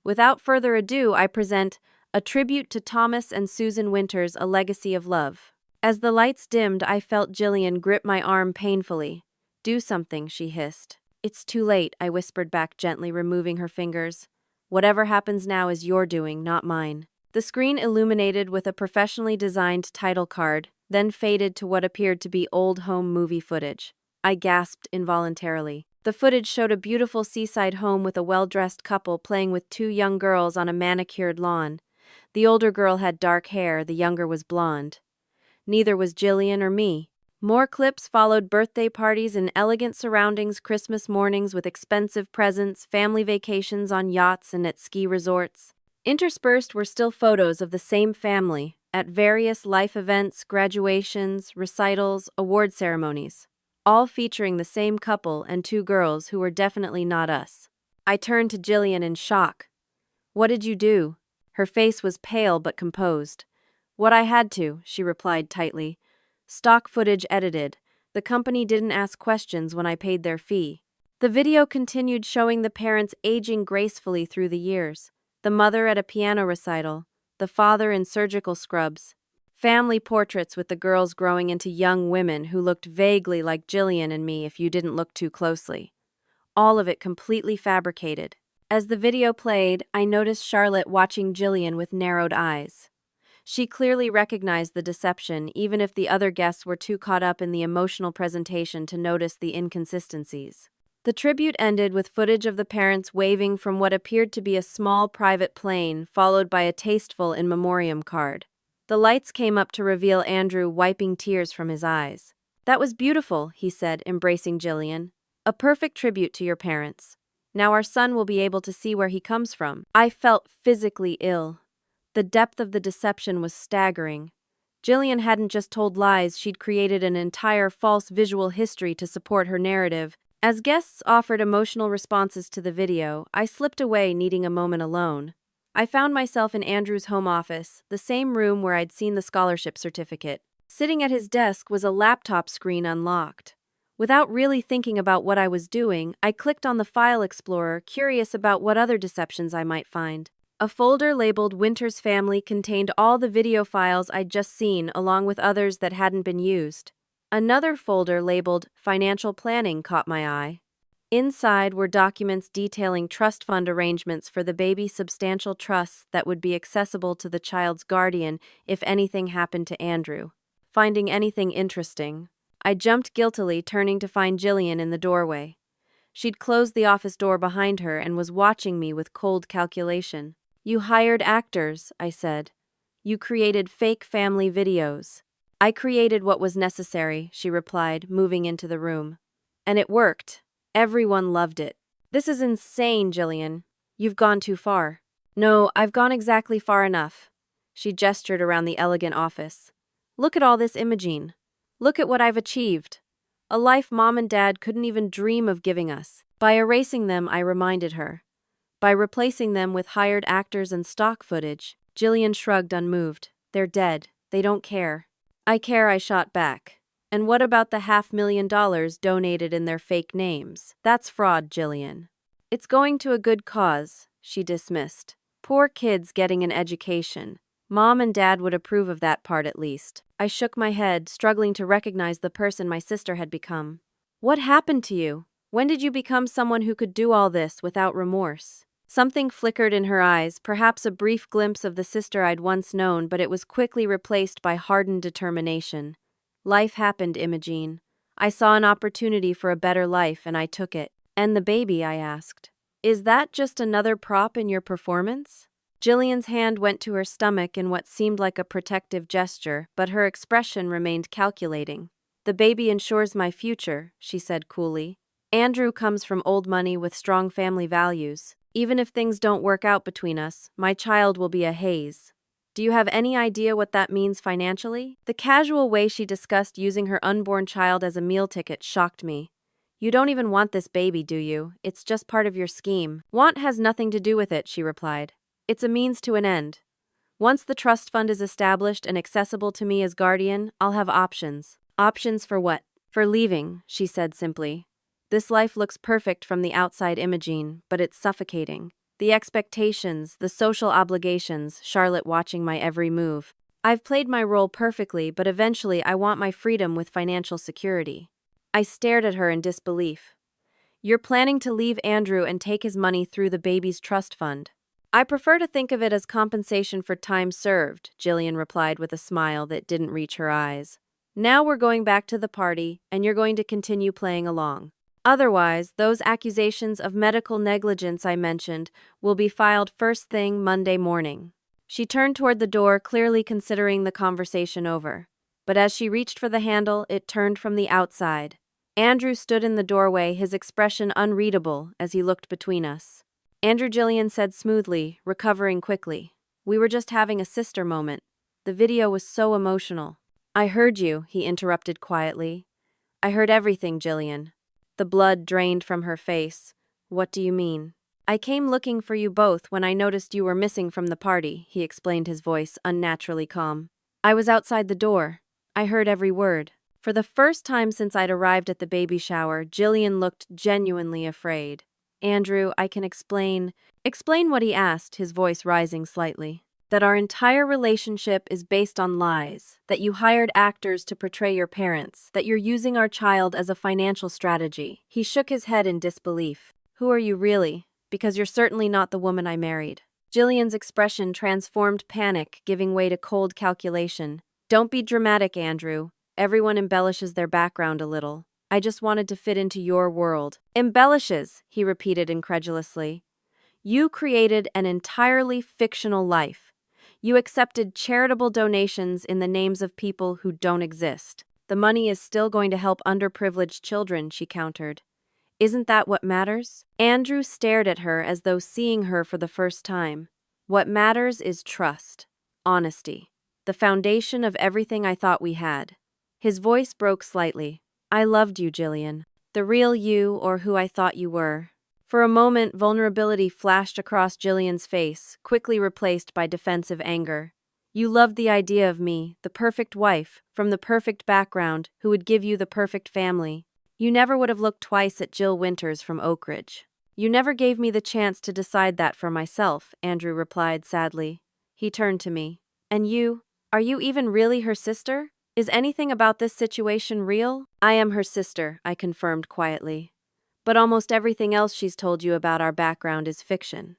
Without further ado, I present A Tribute to Thomas and Susan Winters, A Legacy of Love. As the lights dimmed, I felt Jillian grip my arm painfully. Do something, she hissed. It's too late, I whispered back gently, removing her fingers. Whatever happens now is your doing, not mine. The screen illuminated with a professionally designed title card, then faded to what appeared to be old home movie footage. I gasped involuntarily. The footage showed a beautiful seaside home with a well-dressed couple playing with 2 young girls on a manicured lawn. The older girl had dark hair, the younger was blonde. Neither was Jillian or me. More clips followed: birthday parties in elegant surroundings, Christmas mornings with expensive presents, family vacations on yachts and at ski resorts. Interspersed were still photos of the same family at various life events, graduations, recitals, award ceremonies, all featuring the same couple and 2 girls who were definitely not us. I turned to Jillian in shock. What did you do? Her face was pale but composed. What I had to, she replied tightly. Stock footage edited. The company didn't ask questions when I paid their fee. The video continued showing the parents aging gracefully through the years. The mother at a piano recital, the father in surgical scrubs. Family portraits with the girls growing into young women who looked vaguely like Jillian and me if you didn't look too closely. All of it completely fabricated. As the video played, I noticed Charlotte watching Jillian with narrowed eyes. She clearly recognized the deception, even if the other guests were too caught up in the emotional presentation to notice the inconsistencies. The tribute ended with footage of the parents waving from what appeared to be a small private plane, followed by a tasteful in memoriam card. The lights came up to reveal Andrew wiping tears from his eyes. "That was beautiful," he said, embracing Jillian. "A perfect tribute to your parents. Now our son will be able to see where he comes from." I felt physically ill. The depth of the deception was staggering. Jillian hadn't just told lies, she'd created an entire false visual history to support her narrative. As guests offered emotional responses to the video, I slipped away, needing a moment alone. I found myself in Andrew's home office, the same room where I'd seen the scholarship certificate. Sitting at his desk was a laptop screen unlocked. Without really thinking about what I was doing, I clicked on the File Explorer, curious about what other deceptions I might find. A folder labeled Winter's Family contained all the video files I'd just seen, along with others that hadn't been used. Another folder labeled Financial Planning caught my eye. Inside were documents detailing trust fund arrangements for the baby's substantial trusts that would be accessible to the child's guardian if anything happened to Andrew. Finding anything interesting, I jumped guiltily, turning to find Jillian in the doorway. She'd closed the office door behind her and was watching me with cold calculation. "You hired actors," I said. "You created fake family videos." "I created what was necessary," she replied, moving into the room. "And it worked. Everyone loved it." "This is insane, Jillian. You've gone too far." "No, I've gone exactly far enough." She gestured around the elegant office. "Look at all this imaging. Look at what I've achieved. A life Mom and Dad couldn't even dream of giving us." By erasing them, I reminded her. By replacing them with hired actors and stock footage. Jillian shrugged, unmoved. "They're dead. They don't care." "I care," I shot back. "And what about the $500,000 donated in their fake names?" "That's fraud, Jillian." "It's going to a good cause," she dismissed. "Poor kids getting an education. Mom and Dad would approve of that part at least." I shook my head, struggling to recognize the person my sister had become. "What happened to you? When did you become someone who could do all this without remorse?" Something flickered in her eyes, perhaps a brief glimpse of the sister I'd once known, but it was quickly replaced by hardened determination. "Life happened, Imogene. I saw an opportunity for a better life, and I took it." "And the baby?" I asked. "Is that just another prop in your performance?" Jillian's hand went to her stomach in what seemed like a protective gesture, but her expression remained calculating. "The baby ensures my future," she said coolly. "Andrew comes from old money with strong family values. Even if things don't work out between us, my child will be a Hayes." "Do you have any idea what that means financially?" The casual way she discussed using her unborn child as a meal ticket shocked me. "You don't even want this baby, do you? It's just part of your scheme." "Want has nothing to do with it," she replied. "It's a means to an end. Once the trust fund is established and accessible to me as guardian, I'll have options." "Options for what?" "For leaving," she said simply. "This life looks perfect from the outside, Imogene, but it's suffocating. The expectations, the social obligations, Charlotte watching my every move. I've played my role perfectly, but eventually I want my freedom with financial security." I stared at her in disbelief. "You're planning to leave Andrew and take his money through the baby's trust fund?" "I prefer to think of it as compensation for time served," Jillian replied with a smile that didn't reach her eyes. "Now we're going back to the party, and you're going to continue playing along. Otherwise, those accusations of medical negligence I mentioned will be filed first thing Monday morning." She turned toward the door, clearly considering the conversation over. But as she reached for the handle, it turned from the outside. Andrew stood in the doorway, his expression unreadable as he looked between us. "Andrew," Jillian said smoothly, recovering quickly. "We were just having a sister moment. The video was so emotional." "I heard you," he interrupted quietly. "I heard everything, Jillian." The blood drained from her face. "What do you mean?" "I came looking for you both when I noticed you were missing from the party," he explained, his voice unnaturally calm. "I was outside the door. I heard every word." For the first time since I'd arrived at the baby shower, Jillian looked genuinely afraid. Andrew, I can explain. Explain what he asked, his voice rising slightly. That our entire relationship is based on lies, that you hired actors to portray your parents, that you're using our child as a financial strategy. He shook his head in disbelief. Who are you really? Because you're certainly not the woman I married. Jillian's expression transformed panic, giving way to cold calculation. Don't be dramatic, Andrew. Everyone embellishes their background a little. I just wanted to fit into your world. Embellishes, he repeated incredulously. You created an entirely fictional life. You accepted charitable donations in the names of people who don't exist. The money is still going to help underprivileged children, she countered. Isn't that what matters? Andrew stared at her as though seeing her for the first time. What matters is trust, honesty, the foundation of everything I thought we had. His voice broke slightly. I loved you, Jillian. The real you, or who I thought you were. For a moment, vulnerability flashed across Jillian's face, quickly replaced by defensive anger. You loved the idea of me, the perfect wife, from the perfect background, who would give you the perfect family. You never would have looked twice at Jill Winters from Oak Ridge. You never gave me the chance to decide that for myself, Andrew replied sadly. He turned to me. And you? Are you even really her sister? Is anything about this situation real? I am her sister, I confirmed quietly. But almost everything else she's told you about our background is fiction.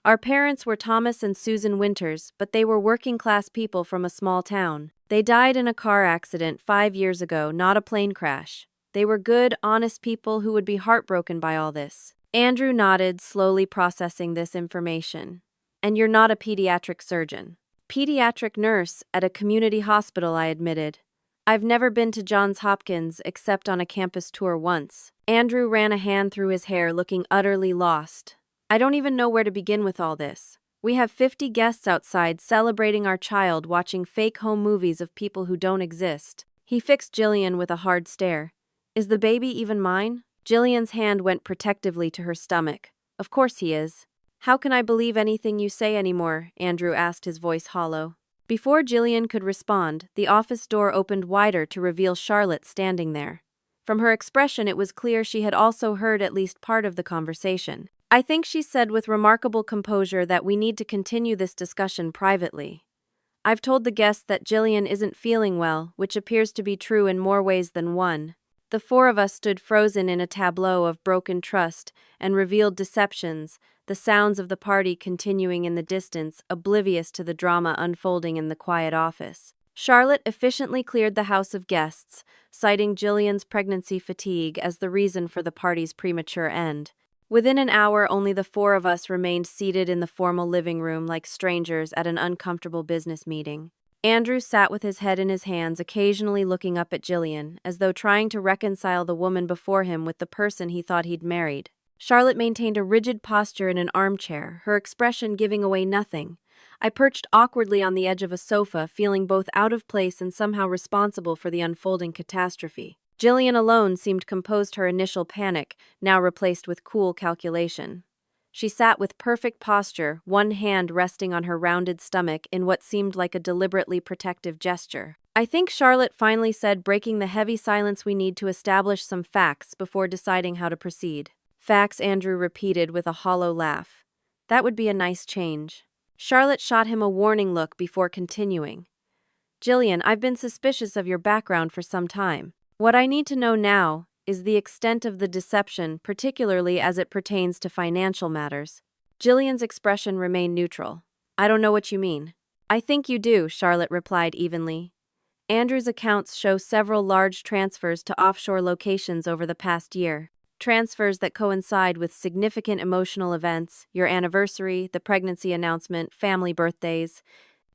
Our parents were Thomas and Susan Winters, but they were working-class people from a small town. They died in a car accident 5 years ago, not a plane crash. They were good, honest people who would be heartbroken by all this. Andrew nodded, slowly processing this information. And you're not a pediatric surgeon. Pediatric nurse at a community hospital, I admitted. I've never been to Johns Hopkins except on a campus tour once. Andrew ran a hand through his hair, looking utterly lost. I don't even know where to begin with all this. We have 50 guests outside celebrating our child, watching fake home movies of people who don't exist. He fixed Jillian with a hard stare. Is the baby even mine? Jillian's hand went protectively to her stomach. Of course he is. How can I believe anything you say anymore? Andrew asked, his voice hollow. Before Jillian could respond, the office door opened wider to reveal Charlotte standing there. From her expression, it was clear she had also heard at least part of the conversation. I think she said with remarkable composure that we need to continue this discussion privately. I've told the guests that Jillian isn't feeling well, which appears to be true in more ways than one. The four of us stood frozen in a tableau of broken trust and revealed deceptions, the sounds of the party continuing in the distance, oblivious to the drama unfolding in the quiet office. Charlotte efficiently cleared the house of guests, citing Jillian's pregnancy fatigue as the reason for the party's premature end. Within an hour, only the four of us remained seated in the formal living room like strangers at an uncomfortable business meeting. Andrew sat with his head in his hands, occasionally looking up at Jillian, as though trying to reconcile the woman before him with the person he thought he'd married. Charlotte maintained a rigid posture in an armchair, her expression giving away nothing. I perched awkwardly on the edge of a sofa, feeling both out of place and somehow responsible for the unfolding catastrophe. Jillian alone seemed composed, her initial panic, now replaced with cool calculation. She sat with perfect posture, one hand resting on her rounded stomach in what seemed like a deliberately protective gesture. I think Charlotte finally said, breaking the heavy silence, we need to establish some facts before deciding how to proceed. Facts, Andrew repeated with a hollow laugh. That would be a nice change. Charlotte shot him a warning look before continuing. Jillian, I've been suspicious of your background for some time. What I need to know now is the extent of the deception, particularly as it pertains to financial matters. Jillian's expression remained neutral. I don't know what you mean. I think you do, Charlotte replied evenly. Andrew's accounts show several large transfers to offshore locations over the past year. Transfers that coincide with significant emotional events, your anniversary, the pregnancy announcement, family birthdays.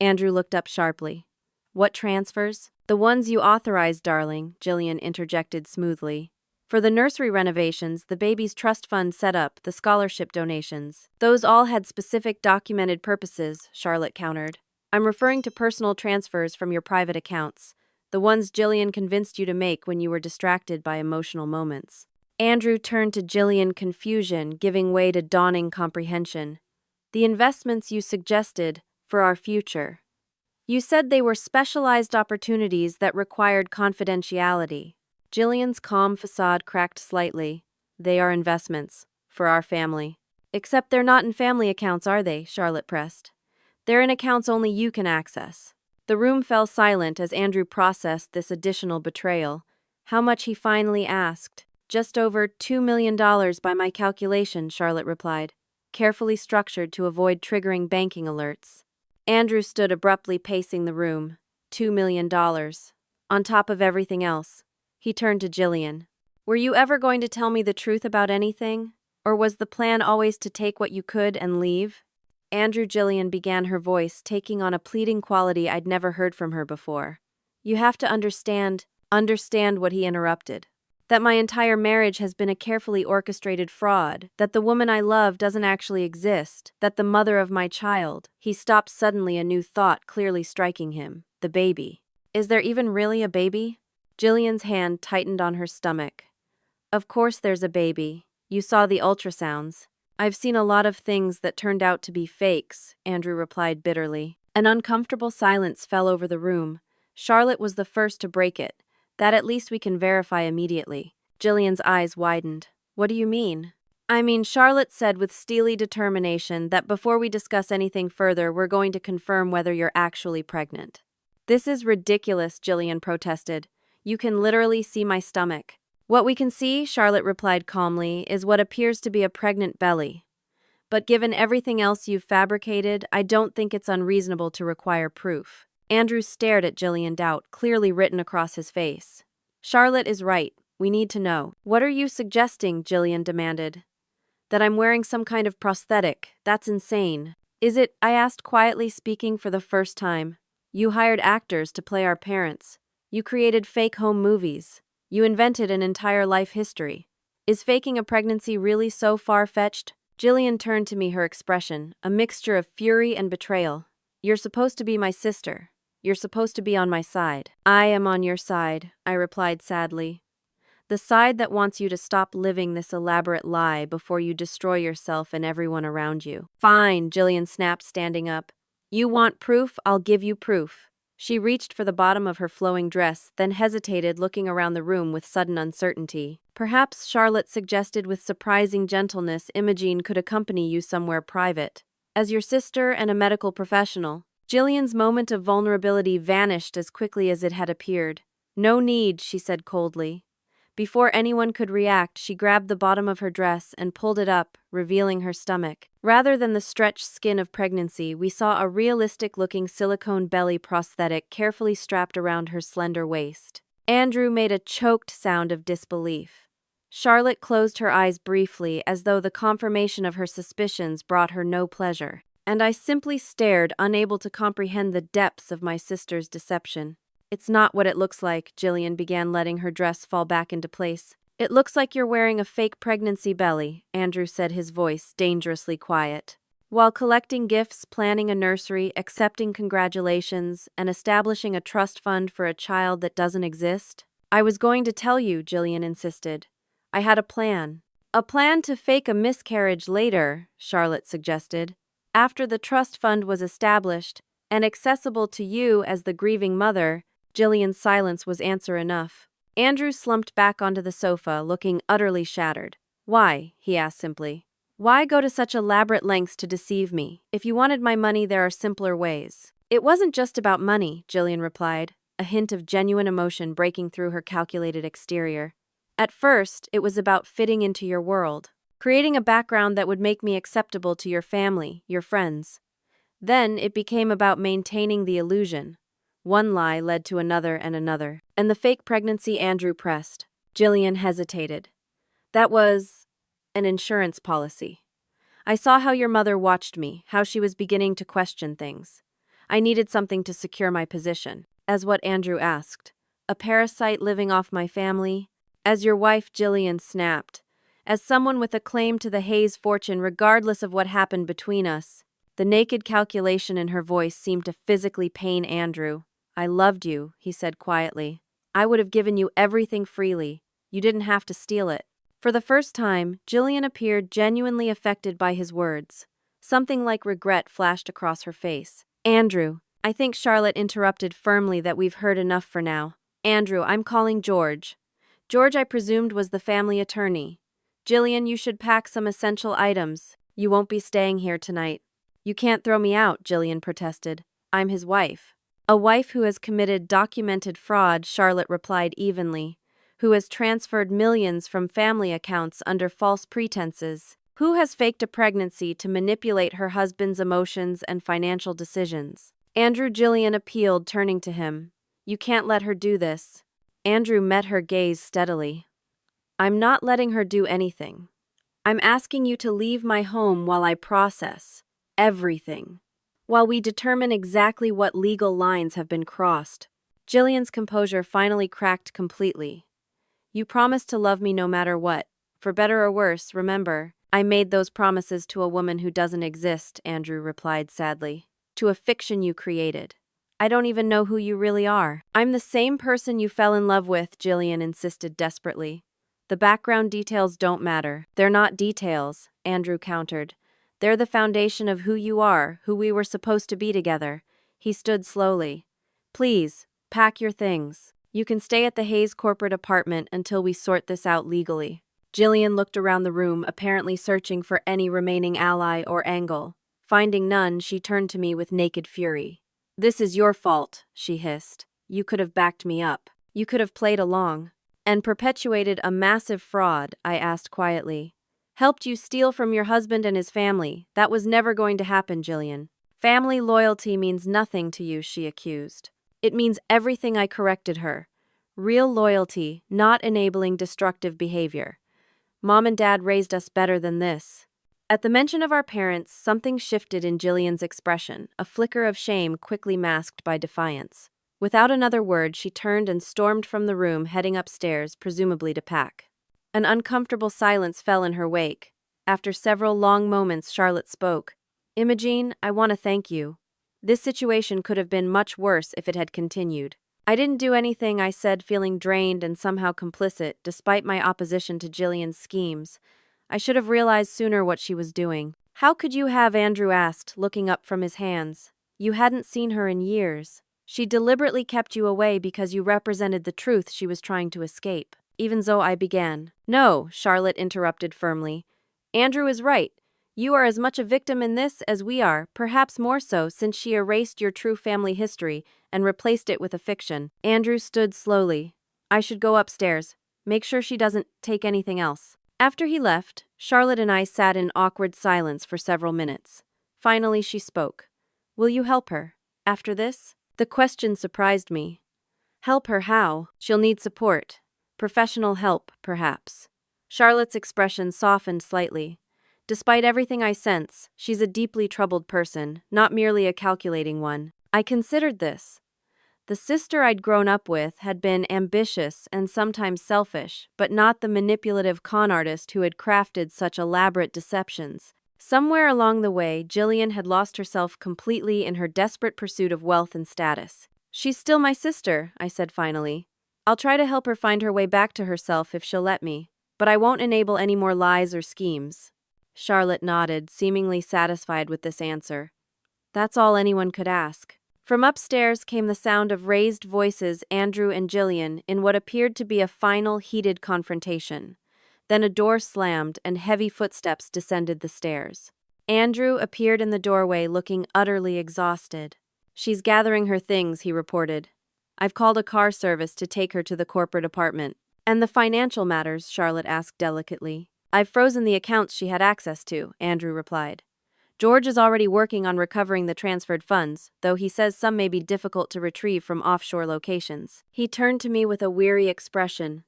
Andrew looked up sharply. What transfers? The ones you authorized, darling, Jillian interjected smoothly. For the nursery renovations, the baby's trust fund set up, the scholarship donations. Those all had specific documented purposes, Charlotte countered. I'm referring to personal transfers from your private accounts, the ones Jillian convinced you to make when you were distracted by emotional moments. Andrew turned to Jillian, confusion giving way to dawning comprehension. The investments you suggested for our future. You said they were specialized opportunities that required confidentiality. Jillian's calm facade cracked slightly. They are investments. For our family. Except they're not in family accounts, are they? Charlotte pressed. They're in accounts only you can access. The room fell silent as Andrew processed this additional betrayal. How much he finally asked. Just over $2 million by my calculation, Charlotte replied, carefully structured to avoid triggering banking alerts. Andrew stood abruptly pacing the room. $2 million. On top of everything else. He turned to Jillian. Were you ever going to tell me the truth about anything? Or was the plan always to take what you could and leave? Jillian began, her voice taking on a pleading quality I'd never heard from her before. You have to understand what he interrupted. That my entire marriage has been a carefully orchestrated fraud, that the woman I love doesn't actually exist, that the mother of my child. He stopped suddenly, a new thought clearly striking him. The baby. Is there even really a baby? Jillian's hand tightened on her stomach. Of course there's a baby. You saw the ultrasounds. I've seen a lot of things that turned out to be fakes, Andrew replied bitterly. An uncomfortable silence fell over the room. Charlotte was the first to break it. That at least we can verify immediately. Jillian's eyes widened. What do you mean? I mean, Charlotte said with steely determination that before we discuss anything further, we're going to confirm whether you're actually pregnant. This is ridiculous, Jillian protested. You can literally see my stomach. What we can see, Charlotte replied calmly, is what appears to be a pregnant belly. But given everything else you've fabricated, I don't think it's unreasonable to require proof. Andrew stared at Jillian, doubt clearly written across his face. Charlotte is right. We need to know. What are you suggesting? Jillian demanded. That I'm wearing some kind of prosthetic. That's insane. Is it? I asked quietly, speaking for the first time. You hired actors to play our parents. You created fake home movies. You invented an entire life history. Is faking a pregnancy really so far-fetched? Jillian turned to me, her expression, a mixture of fury and betrayal. You're supposed to be my sister. You're supposed to be on my side. I am on your side, I replied sadly. The side that wants you to stop living this elaborate lie before you destroy yourself and everyone around you. Fine, Jillian snapped, standing up. You want proof? I'll give you proof. She reached for the bottom of her flowing dress, then hesitated, looking around the room with sudden uncertainty. Perhaps, Charlotte suggested with surprising gentleness, Imogene could accompany you somewhere private. As your sister and a medical professional. Jillian's moment of vulnerability vanished as quickly as it had appeared. No need, she said coldly. Before anyone could react, she grabbed the bottom of her dress and pulled it up, revealing her stomach. Rather than the stretched skin of pregnancy, we saw a realistic-looking silicone belly prosthetic carefully strapped around her slender waist. Andrew made a choked sound of disbelief. Charlotte closed her eyes briefly, as though the confirmation of her suspicions brought her no pleasure. And I simply stared, unable to comprehend the depths of my sister's deception. It's not what it looks like, Jillian began, letting her dress fall back into place. It looks like you're wearing a fake pregnancy belly, Andrew said, his voice dangerously quiet. While collecting gifts, planning a nursery, accepting congratulations, and establishing a trust fund for a child that doesn't exist? I was going to tell you, Jillian insisted. I had a plan. A plan to fake a miscarriage later, Charlotte suggested. After the trust fund was established and accessible to you as the grieving mother, Jillian's silence was answer enough. Andrew slumped back onto the sofa, looking utterly shattered. Why? He asked simply. Why go to such elaborate lengths to deceive me? If you wanted my money, there are simpler ways. It wasn't just about money, Jillian replied, a hint of genuine emotion breaking through her calculated exterior. At first, it was about fitting into your world, creating a background that would make me acceptable to your family, your friends. Then it became about maintaining the illusion. One lie led to another and another. And the fake pregnancy, Andrew pressed. Jillian hesitated. That was an insurance policy. I saw how your mother watched me, how she was beginning to question things. I needed something to secure my position. As what Andrew asked. A parasite living off my family? As your wife, Jillian snapped. As someone with a claim to the Hayes fortune regardless of what happened between us. The naked calculation in her voice seemed to physically pain Andrew. I loved you, he said quietly. I would have given you everything freely. You didn't have to steal it. For the first time, Jillian appeared genuinely affected by his words. Something like regret flashed across her face. Andrew, I think Charlotte interrupted firmly that we've heard enough for now. Andrew, I'm calling George. George, I presumed, was the family attorney. Jillian, you should pack some essential items. You won't be staying here tonight. You can't throw me out, Jillian protested. I'm his wife. A wife who has committed documented fraud, Charlotte replied evenly. Who has transferred millions from family accounts under false pretenses. Who has faked a pregnancy to manipulate her husband's emotions and financial decisions. Andrew, Jillian appealed, turning to him. You can't let her do this. Andrew met her gaze steadily. I'm not letting her do anything. I'm asking you to leave my home while I process everything. While we determine exactly what legal lines have been crossed. Jillian's composure finally cracked completely. You promised to love me no matter what. For better or worse, remember, I made those promises to a woman who doesn't exist, Andrew replied sadly. To a fiction you created. I don't even know who you really are. I'm the same person you fell in love with, Jillian insisted desperately. The background details don't matter. They're not details, Andrew countered. They're the foundation of who you are, who we were supposed to be together. He stood slowly. Please, pack your things. You can stay at the Hayes corporate apartment until we sort this out legally. Jillian looked around the room, apparently searching for any remaining ally or angle. Finding none, she turned to me with naked fury. This is your fault, she hissed. You could have backed me up. You could have played along. And perpetuated a massive fraud, I asked quietly. Helped you steal from your husband and his family. That was never going to happen, Jillian. Family loyalty means nothing to you, she accused. It means everything, I corrected her. Real loyalty, not enabling destructive behavior. Mom and Dad raised us better than this. At the mention of our parents, something shifted in Jillian's expression, a flicker of shame quickly masked by defiance. Without another word, she turned and stormed from the room, heading upstairs, presumably to pack. An uncomfortable silence fell in her wake. After several long moments, Charlotte spoke. Imogene, I want to thank you. This situation could have been much worse if it had continued. I didn't do anything, I said, feeling drained and somehow complicit, despite my opposition to Jillian's schemes. I should have realized sooner what she was doing. How could you have, Andrew asked, looking up from his hands. You hadn't seen her in years. She deliberately kept you away because you represented the truth she was trying to escape. Even so, I began. No, Charlotte interrupted firmly. Andrew is right. You are as much a victim in this as we are, perhaps more so since she erased your true family history and replaced it with a fiction. Andrew stood slowly. I should go upstairs. Make sure she doesn't take anything else. After he left, Charlotte and I sat in awkward silence for several minutes. Finally, she spoke. Will you help her? After this? The question surprised me. Help her how? She'll need support. Professional help, perhaps. Charlotte's expression softened slightly. Despite everything I sense, she's a deeply troubled person, not merely a calculating one. I considered this. The sister I'd grown up with had been ambitious and sometimes selfish, but not the manipulative con artist who had crafted such elaborate deceptions. Somewhere along the way, Jillian had lost herself completely in her desperate pursuit of wealth and status. She's still my sister, I said finally. I'll try to help her find her way back to herself if she'll let me, but I won't enable any more lies or schemes. Charlotte nodded, seemingly satisfied with this answer. That's all anyone could ask. From upstairs came the sound of raised voices, Andrew and Jillian, in what appeared to be a final, heated confrontation. Then a door slammed and heavy footsteps descended the stairs. Andrew appeared in the doorway looking utterly exhausted. She's gathering her things, he reported. I've called a car service to take her to the corporate apartment. And the financial matters, Charlotte asked delicately. I've frozen the accounts she had access to, Andrew replied. George is already working on recovering the transferred funds, though he says some may be difficult to retrieve from offshore locations. He turned to me with a weary expression.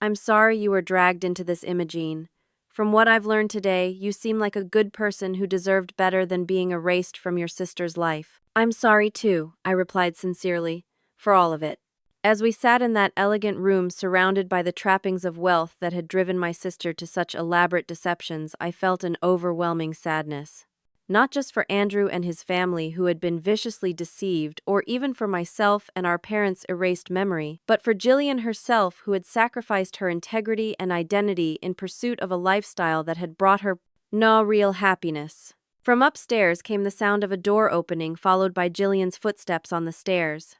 I'm sorry you were dragged into this, Imogene. From what I've learned today, you seem like a good person who deserved better than being erased from your sister's life. I'm sorry too, I replied sincerely, for all of it. As we sat in that elegant room surrounded by the trappings of wealth that had driven my sister to such elaborate deceptions, I felt an overwhelming sadness. Not just for Andrew and his family who had been viciously deceived, or even for myself and our parents' erased memory, but for Jillian herself who had sacrificed her integrity and identity in pursuit of a lifestyle that had brought her no real happiness. From upstairs came the sound of a door opening, followed by Jillian's footsteps on the stairs.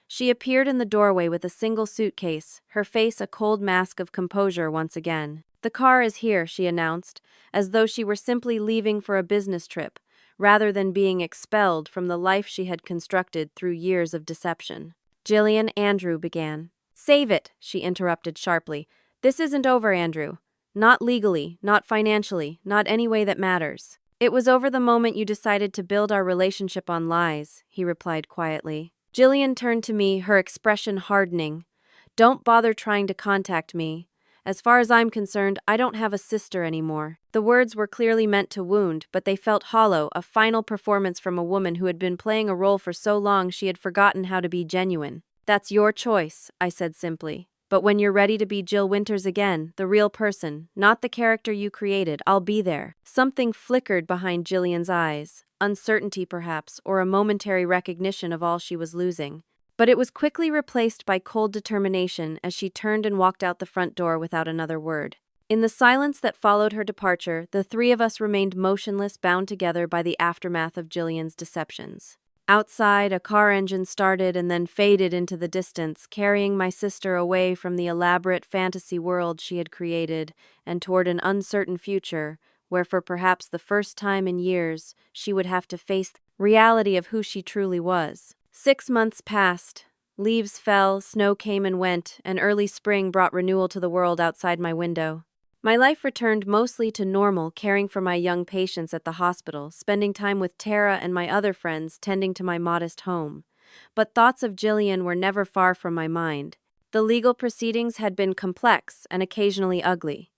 She appeared in the doorway with a single suitcase, her face a cold mask of composure once again. "The car is here," she announced, as though she were simply leaving for a business trip, rather than being expelled from the life she had constructed through years of deception. Jillian, Andrew began. "Save it," she interrupted sharply. "This isn't over, Andrew. Not legally, not financially, not any way that matters." "It was over the moment you decided to build our relationship on lies," he replied quietly. Jillian turned to me, her expression hardening. "Don't bother trying to contact me. As far as I'm concerned, I don't have a sister anymore." The words were clearly meant to wound, but they felt hollow, a final performance from a woman who had been playing a role for so long she had forgotten how to be genuine. "That's your choice," I said simply. "But when you're ready to be Jill Winters again, the real person, not the character you created, I'll be there." Something flickered behind Jillian's eyes, uncertainty perhaps, or a momentary recognition of all she was losing. But it was quickly replaced by cold determination as she turned and walked out the front door without another word. In the silence that followed her departure, the three of us remained motionless, bound together by the aftermath of Jillian's deceptions. Outside, a car engine started and then faded into the distance, carrying my sister away from the elaborate fantasy world she had created and toward an uncertain future, where for perhaps the first time in years, she would have to face the reality of who she truly was. 6 months passed. Leaves fell, snow came and went, and early spring brought renewal to the world outside my window. My life returned mostly to normal, caring for my young patients at the hospital, spending time with Tara and my other friends tending to my modest home. But thoughts of Jillian were never far from my mind. The legal proceedings had been complex and occasionally ugly.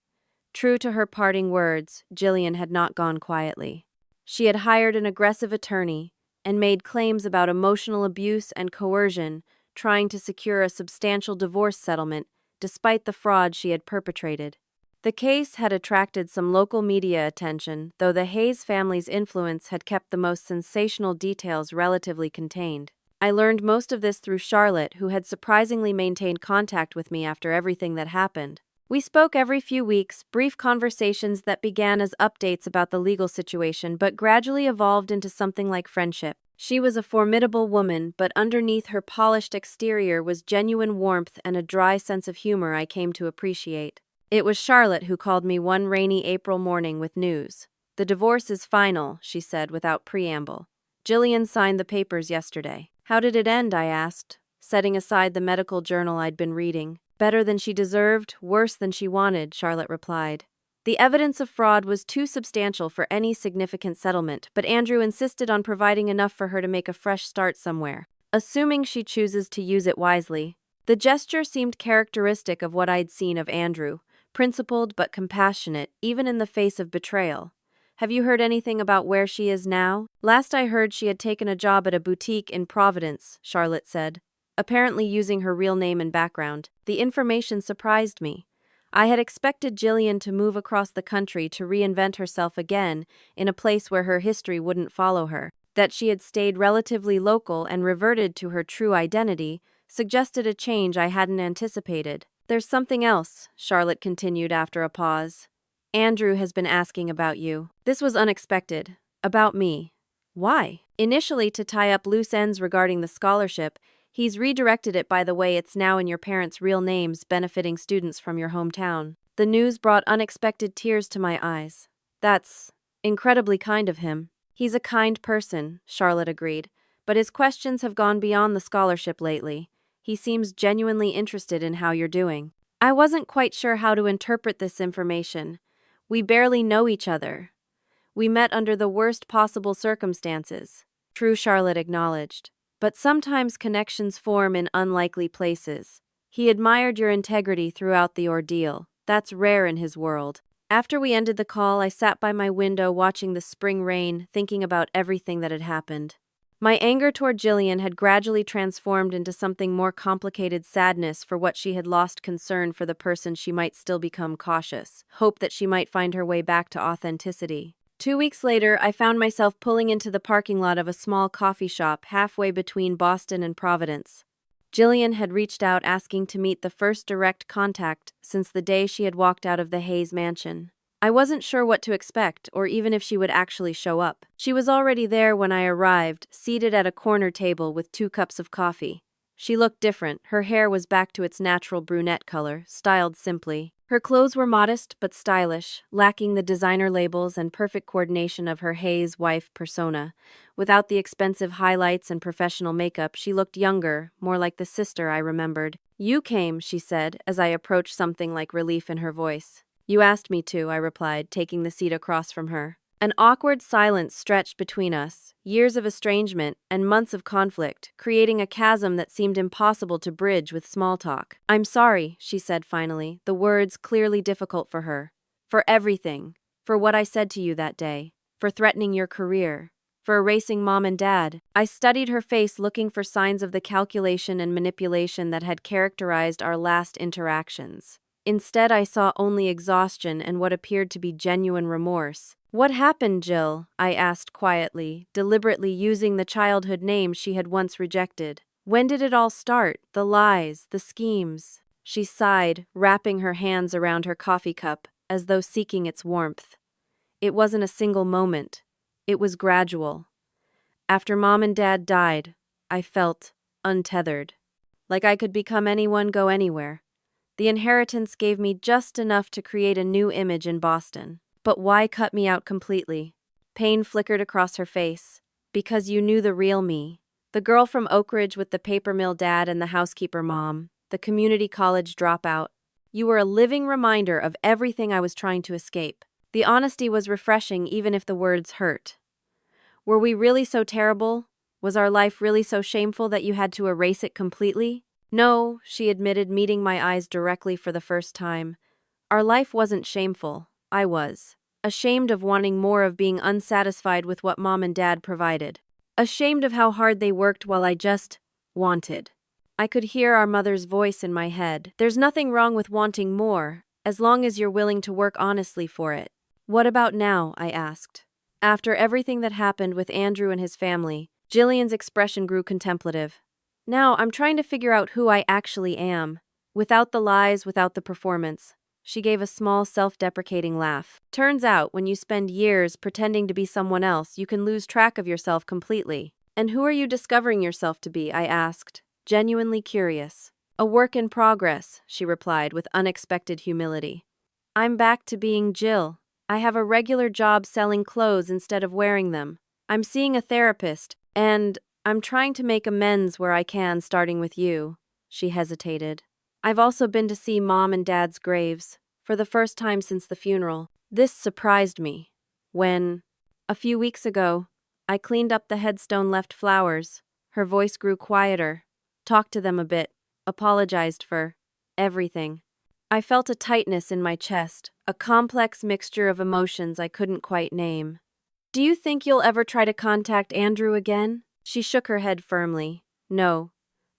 True to her parting words, Jillian had not gone quietly. She had hired an aggressive attorney and made claims about emotional abuse and coercion, trying to secure a substantial divorce settlement despite the fraud she had perpetrated. The case had attracted some local media attention, though the Hayes family's influence had kept the most sensational details relatively contained. I learned most of this through Charlotte, who had surprisingly maintained contact with me after everything that happened. We spoke every few weeks, brief conversations that began as updates about the legal situation but gradually evolved into something like friendship. She was a formidable woman, but underneath her polished exterior was genuine warmth and a dry sense of humor I came to appreciate. It was Charlotte who called me one rainy April morning with news. "The divorce is final," she said without preamble. "Jillian signed the papers yesterday." "How did it end?" I asked, setting aside the medical journal I'd been reading. "Better than she deserved, worse than she wanted," Charlotte replied. "The evidence of fraud was too substantial for any significant settlement, but Andrew insisted on providing enough for her to make a fresh start somewhere, assuming she chooses to use it wisely." The gesture seemed characteristic of what I'd seen of Andrew. Principled but compassionate, even in the face of betrayal. "Have you heard anything about where she is now?" "Last I heard she had taken a job at a boutique in Providence," Charlotte said, apparently using her real name and background. The information surprised me. I had expected Jillian to move across the country to reinvent herself again in a place where her history wouldn't follow her. That she had stayed relatively local and reverted to her true identity suggested a change I hadn't anticipated. "There's something else," Charlotte continued after a pause. "Andrew has been asking about you." This was unexpected. About me. Why? "Initially to tie up loose ends regarding the scholarship. He's redirected it, by the way. It's now in your parents' real names, benefiting students from your hometown." The news brought unexpected tears to my eyes. "That's incredibly kind of him." "He's a kind person," Charlotte agreed, "but his questions have gone beyond the scholarship lately. He seems genuinely interested in how you're doing." I wasn't quite sure how to interpret this information. We barely know each other. We met under the worst possible circumstances. True, Charlotte acknowledged. But sometimes connections form in unlikely places. He admired your integrity throughout the ordeal. That's rare in his world. After we ended the call, I sat by my window watching the spring rain, thinking about everything that had happened. My anger toward Jillian had gradually transformed into something more complicated: sadness for what she had lost, concern for the person she might still become, cautious, hope that she might find her way back to authenticity. 2 weeks later, I found myself pulling into the parking lot of a small coffee shop halfway between Boston and Providence. Jillian had reached out asking to meet, the first direct contact since the day she had walked out of the Hayes mansion. I wasn't sure what to expect or even if she would actually show up. She was already there when I arrived, seated at a corner table with 2 cups of coffee. She looked different. Her hair was back to its natural brunette color, styled simply. Her clothes were modest but stylish, lacking the designer labels and perfect coordination of her Hayes wife persona. Without the expensive highlights and professional makeup, she looked younger, more like the sister I remembered. "You came," she said, as I approached, something like relief in her voice. "You asked me to," I replied, taking the seat across from her. An awkward silence stretched between us, years of estrangement and months of conflict, creating a chasm that seemed impossible to bridge with small talk. "I'm sorry," she said finally, the words clearly difficult for her. "For everything. For what I said to you that day. For threatening your career. For erasing Mom and Dad." I studied her face, looking for signs of the calculation and manipulation that had characterized our last interactions. Instead, I saw only exhaustion and what appeared to be genuine remorse. "What happened, Jill?" I asked quietly, deliberately using the childhood name she had once rejected. "When did it all start? The lies, the schemes?" She sighed, wrapping her hands around her coffee cup, as though seeking its warmth. "It wasn't a single moment. It was gradual. After Mom and Dad died, I felt untethered. Like I could become anyone, go anywhere. The inheritance gave me just enough to create a new image in Boston. But why cut me out completely?" Pain flickered across her face. "Because you knew the real me. The girl from Oak Ridge with the paper mill dad and the housekeeper mom. The community college dropout. You were a living reminder of everything I was trying to escape." The honesty was refreshing, even if the words hurt. "Were we really so terrible? Was our life really so shameful that you had to erase it completely?" "No," she admitted, meeting my eyes directly for the first time. "Our life wasn't shameful. I was. Ashamed of wanting more, of being unsatisfied with what Mom and Dad provided. Ashamed of how hard they worked while I just wanted." I could hear our mother's voice in my head. "There's nothing wrong with wanting more, as long as you're willing to work honestly for it." "What about now?" I asked. After everything that happened with Andrew and his family, Jillian's expression grew contemplative. "Now, I'm trying to figure out who I actually am. Without the lies, without the performance." She gave a small, self-deprecating laugh. "Turns out, when you spend years pretending to be someone else, you can lose track of yourself completely." "And who are you discovering yourself to be?" I asked, genuinely curious. "A work in progress," she replied with unexpected humility. "I'm back to being Jill. I have a regular job selling clothes instead of wearing them. I'm seeing a therapist, and I'm trying to make amends where I can, starting with you." She hesitated. "I've also been to see Mom and Dad's graves, for the first time since the funeral. This surprised me. When, a few weeks ago, I cleaned up the headstone, left flowers." Her voice grew quieter. "Talked to them a bit, apologized for everything." I felt a tightness in my chest, a complex mixture of emotions I couldn't quite name. "Do you think you'll ever try to contact Andrew again?" She shook her head firmly. "No.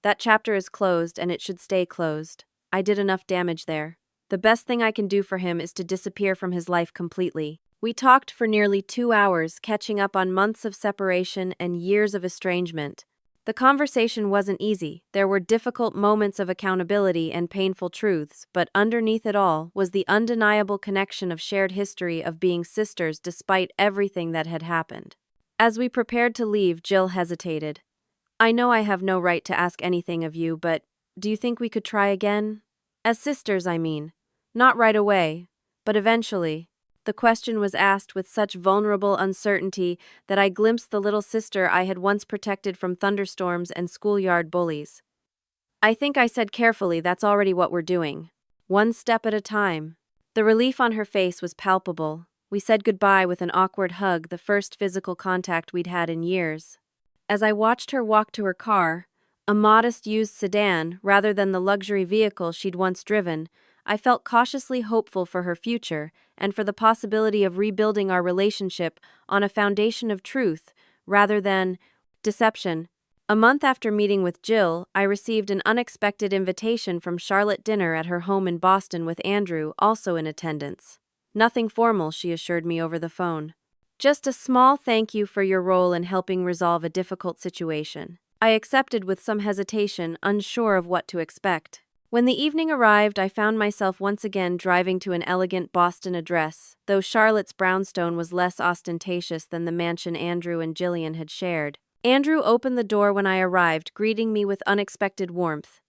That chapter is closed, and it should stay closed. I did enough damage there. The best thing I can do for him is to disappear from his life completely." We talked for nearly 2 hours, catching up on months of separation and years of estrangement. The conversation wasn't easy. There were difficult moments of accountability and painful truths, but underneath it all was the undeniable connection of shared history, of being sisters despite everything that had happened. As we prepared to leave, Jill hesitated. "I know I have no right to ask anything of you, but do you think we could try again? As sisters, I mean. Not right away, but eventually." The question was asked with such vulnerable uncertainty that I glimpsed the little sister I had once protected from thunderstorms and schoolyard bullies. "I think I said carefully, that's already what we're doing. One step at a time." The relief on her face was palpable. We said goodbye with an awkward hug, the first physical contact we'd had in years. As I watched her walk to her car, a modest used sedan rather than the luxury vehicle she'd once driven, I felt cautiously hopeful for her future and for the possibility of rebuilding our relationship on a foundation of truth rather than deception. A month after meeting with Jill, I received an unexpected invitation from Charlotte dinner at her home in Boston, with Andrew also in attendance. "Nothing formal," she assured me over the phone. "Just a small thank you for your role in helping resolve a difficult situation." I accepted with some hesitation, unsure of what to expect. When the evening arrived, I found myself once again driving to an elegant Boston address, though Charlotte's brownstone was less ostentatious than the mansion Andrew and Jillian had shared. Andrew opened the door when I arrived, greeting me with unexpected warmth.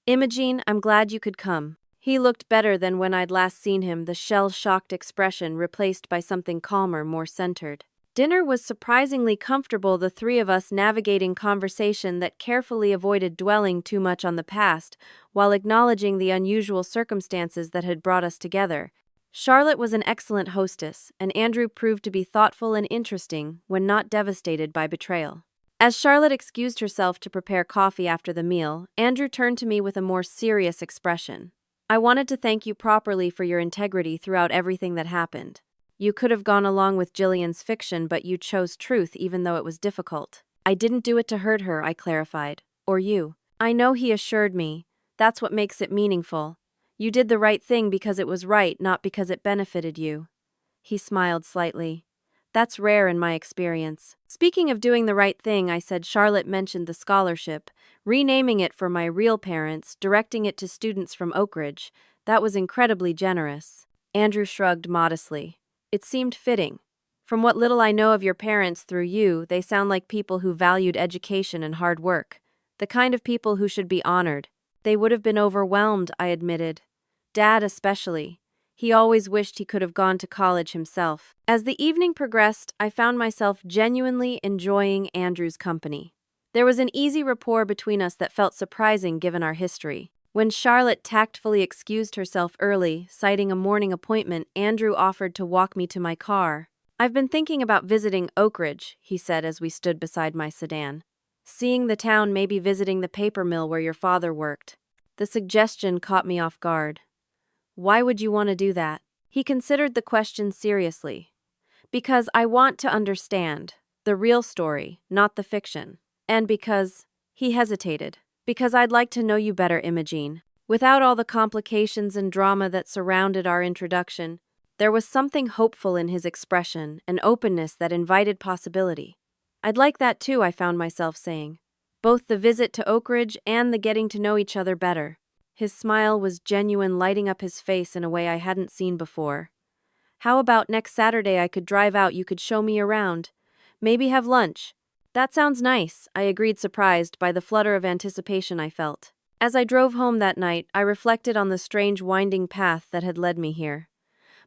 "Imogene, I'm glad you could come." He looked better than when I'd last seen him, the shell-shocked expression replaced by something calmer, more centered. Dinner was surprisingly comfortable, the three of us navigating conversation that carefully avoided dwelling too much on the past, while acknowledging the unusual circumstances that had brought us together. Charlotte was an excellent hostess, and Andrew proved to be thoughtful and interesting when not devastated by betrayal. As Charlotte excused herself to prepare coffee after the meal, Andrew turned to me with a more serious expression. "I wanted to thank you properly for your integrity throughout everything that happened. You could have gone along with Jillian's fiction, but you chose truth even though it was difficult." "I didn't do it to hurt her," I clarified. "Or you." "I know," he assured me. "That's what makes it meaningful. You did the right thing because it was right, not because it benefited you." He smiled slightly. "That's rare in my experience." "Speaking of doing the right thing," I said, "Charlotte mentioned the scholarship. Renaming it for my real parents, directing it to students from Oak Ridge. That was incredibly generous." Andrew shrugged modestly. "It seemed fitting. From what little I know of your parents through you, they sound like people who valued education and hard work. The kind of people who should be honored." "They would have been overwhelmed," I admitted. "Dad especially. He always wished he could have gone to college himself." As the evening progressed, I found myself genuinely enjoying Andrew's company. There was an easy rapport between us that felt surprising given our history. When Charlotte tactfully excused herself early, citing a morning appointment, Andrew offered to walk me to my car. "I've been thinking about visiting Oak Ridge," he said as we stood beside my sedan. "Seeing the town, maybe visiting the paper mill where your father worked." The suggestion caught me off guard. "Why would you want to do that?" He considered the question seriously. "Because I want to understand the real story, not the fiction. And because," he hesitated, "because I'd like to know you better, Imogene." Without all the complications and drama that surrounded our introduction, there was something hopeful in his expression, an openness that invited possibility. "I'd like that too," I found myself saying. "Both the visit to Oak Ridge and the getting to know each other better." His smile was genuine, lighting up his face in a way I hadn't seen before. "How about next Saturday? I could drive out, you could show me around. Maybe have lunch." "That sounds nice," I agreed, surprised by the flutter of anticipation I felt. As I drove home that night, I reflected on the strange winding path that had led me here.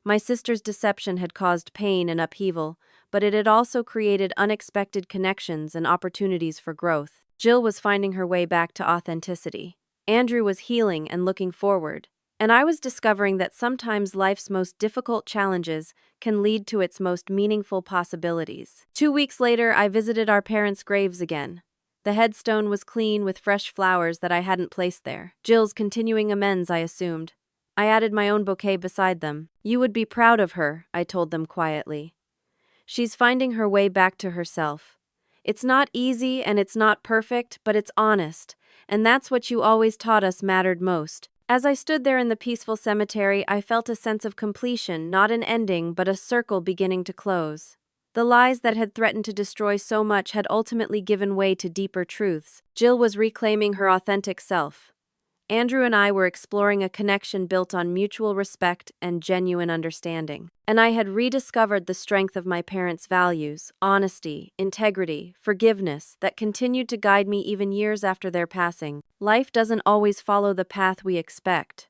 My sister's deception had caused pain and upheaval, but it had also created unexpected connections and opportunities for growth. Jill was finding her way back to authenticity. Andrew was healing and looking forward. And I was discovering that sometimes life's most difficult challenges can lead to its most meaningful possibilities. 2 weeks later, I visited our parents' graves again. The headstone was clean with fresh flowers that I hadn't placed there. Jill's continuing amends, I assumed. I added my own bouquet beside them. "You would be proud of her," I told them quietly. "She's finding her way back to herself. It's not easy and it's not perfect, but it's honest, and that's what you always taught us mattered most." As I stood there in the peaceful cemetery, I felt a sense of completion, not an ending, but a circle beginning to close. The lies that had threatened to destroy so much had ultimately given way to deeper truths. Jill was reclaiming her authentic self. Andrew and I were exploring a connection built on mutual respect and genuine understanding. And I had rediscovered the strength of my parents' values, honesty, integrity, forgiveness, that continued to guide me even years after their passing. Life doesn't always follow the path we expect.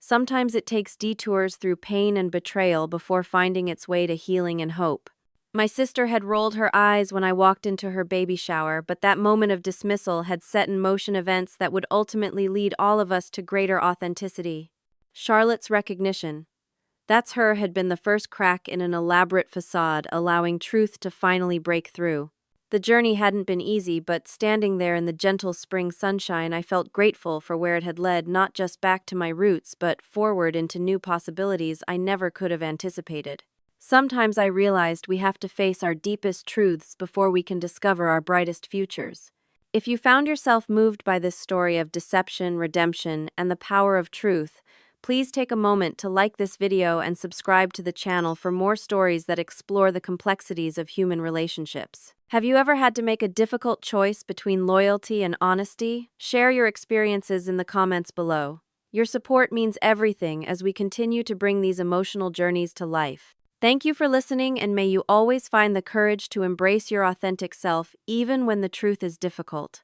Sometimes it takes detours through pain and betrayal before finding its way to healing and hope. My sister had rolled her eyes when I walked into her baby shower, but that moment of dismissal had set in motion events that would ultimately lead all of us to greater authenticity. Charlotte's recognition. That's her had been the first crack in an elaborate facade, allowing truth to finally break through. The journey hadn't been easy, but standing there in the gentle spring sunshine, I felt grateful for where it had led, not just back to my roots, but forward into new possibilities I never could have anticipated. Sometimes I realized we have to face our deepest truths before we can discover our brightest futures. If you found yourself moved by this story of deception, redemption, and the power of truth, please take a moment to like this video and subscribe to the channel for more stories that explore the complexities of human relationships. Have you ever had to make a difficult choice between loyalty and honesty? Share your experiences in the comments below. Your support means everything as we continue to bring these emotional journeys to life. Thank you for listening, and may you always find the courage to embrace your authentic self even when the truth is difficult.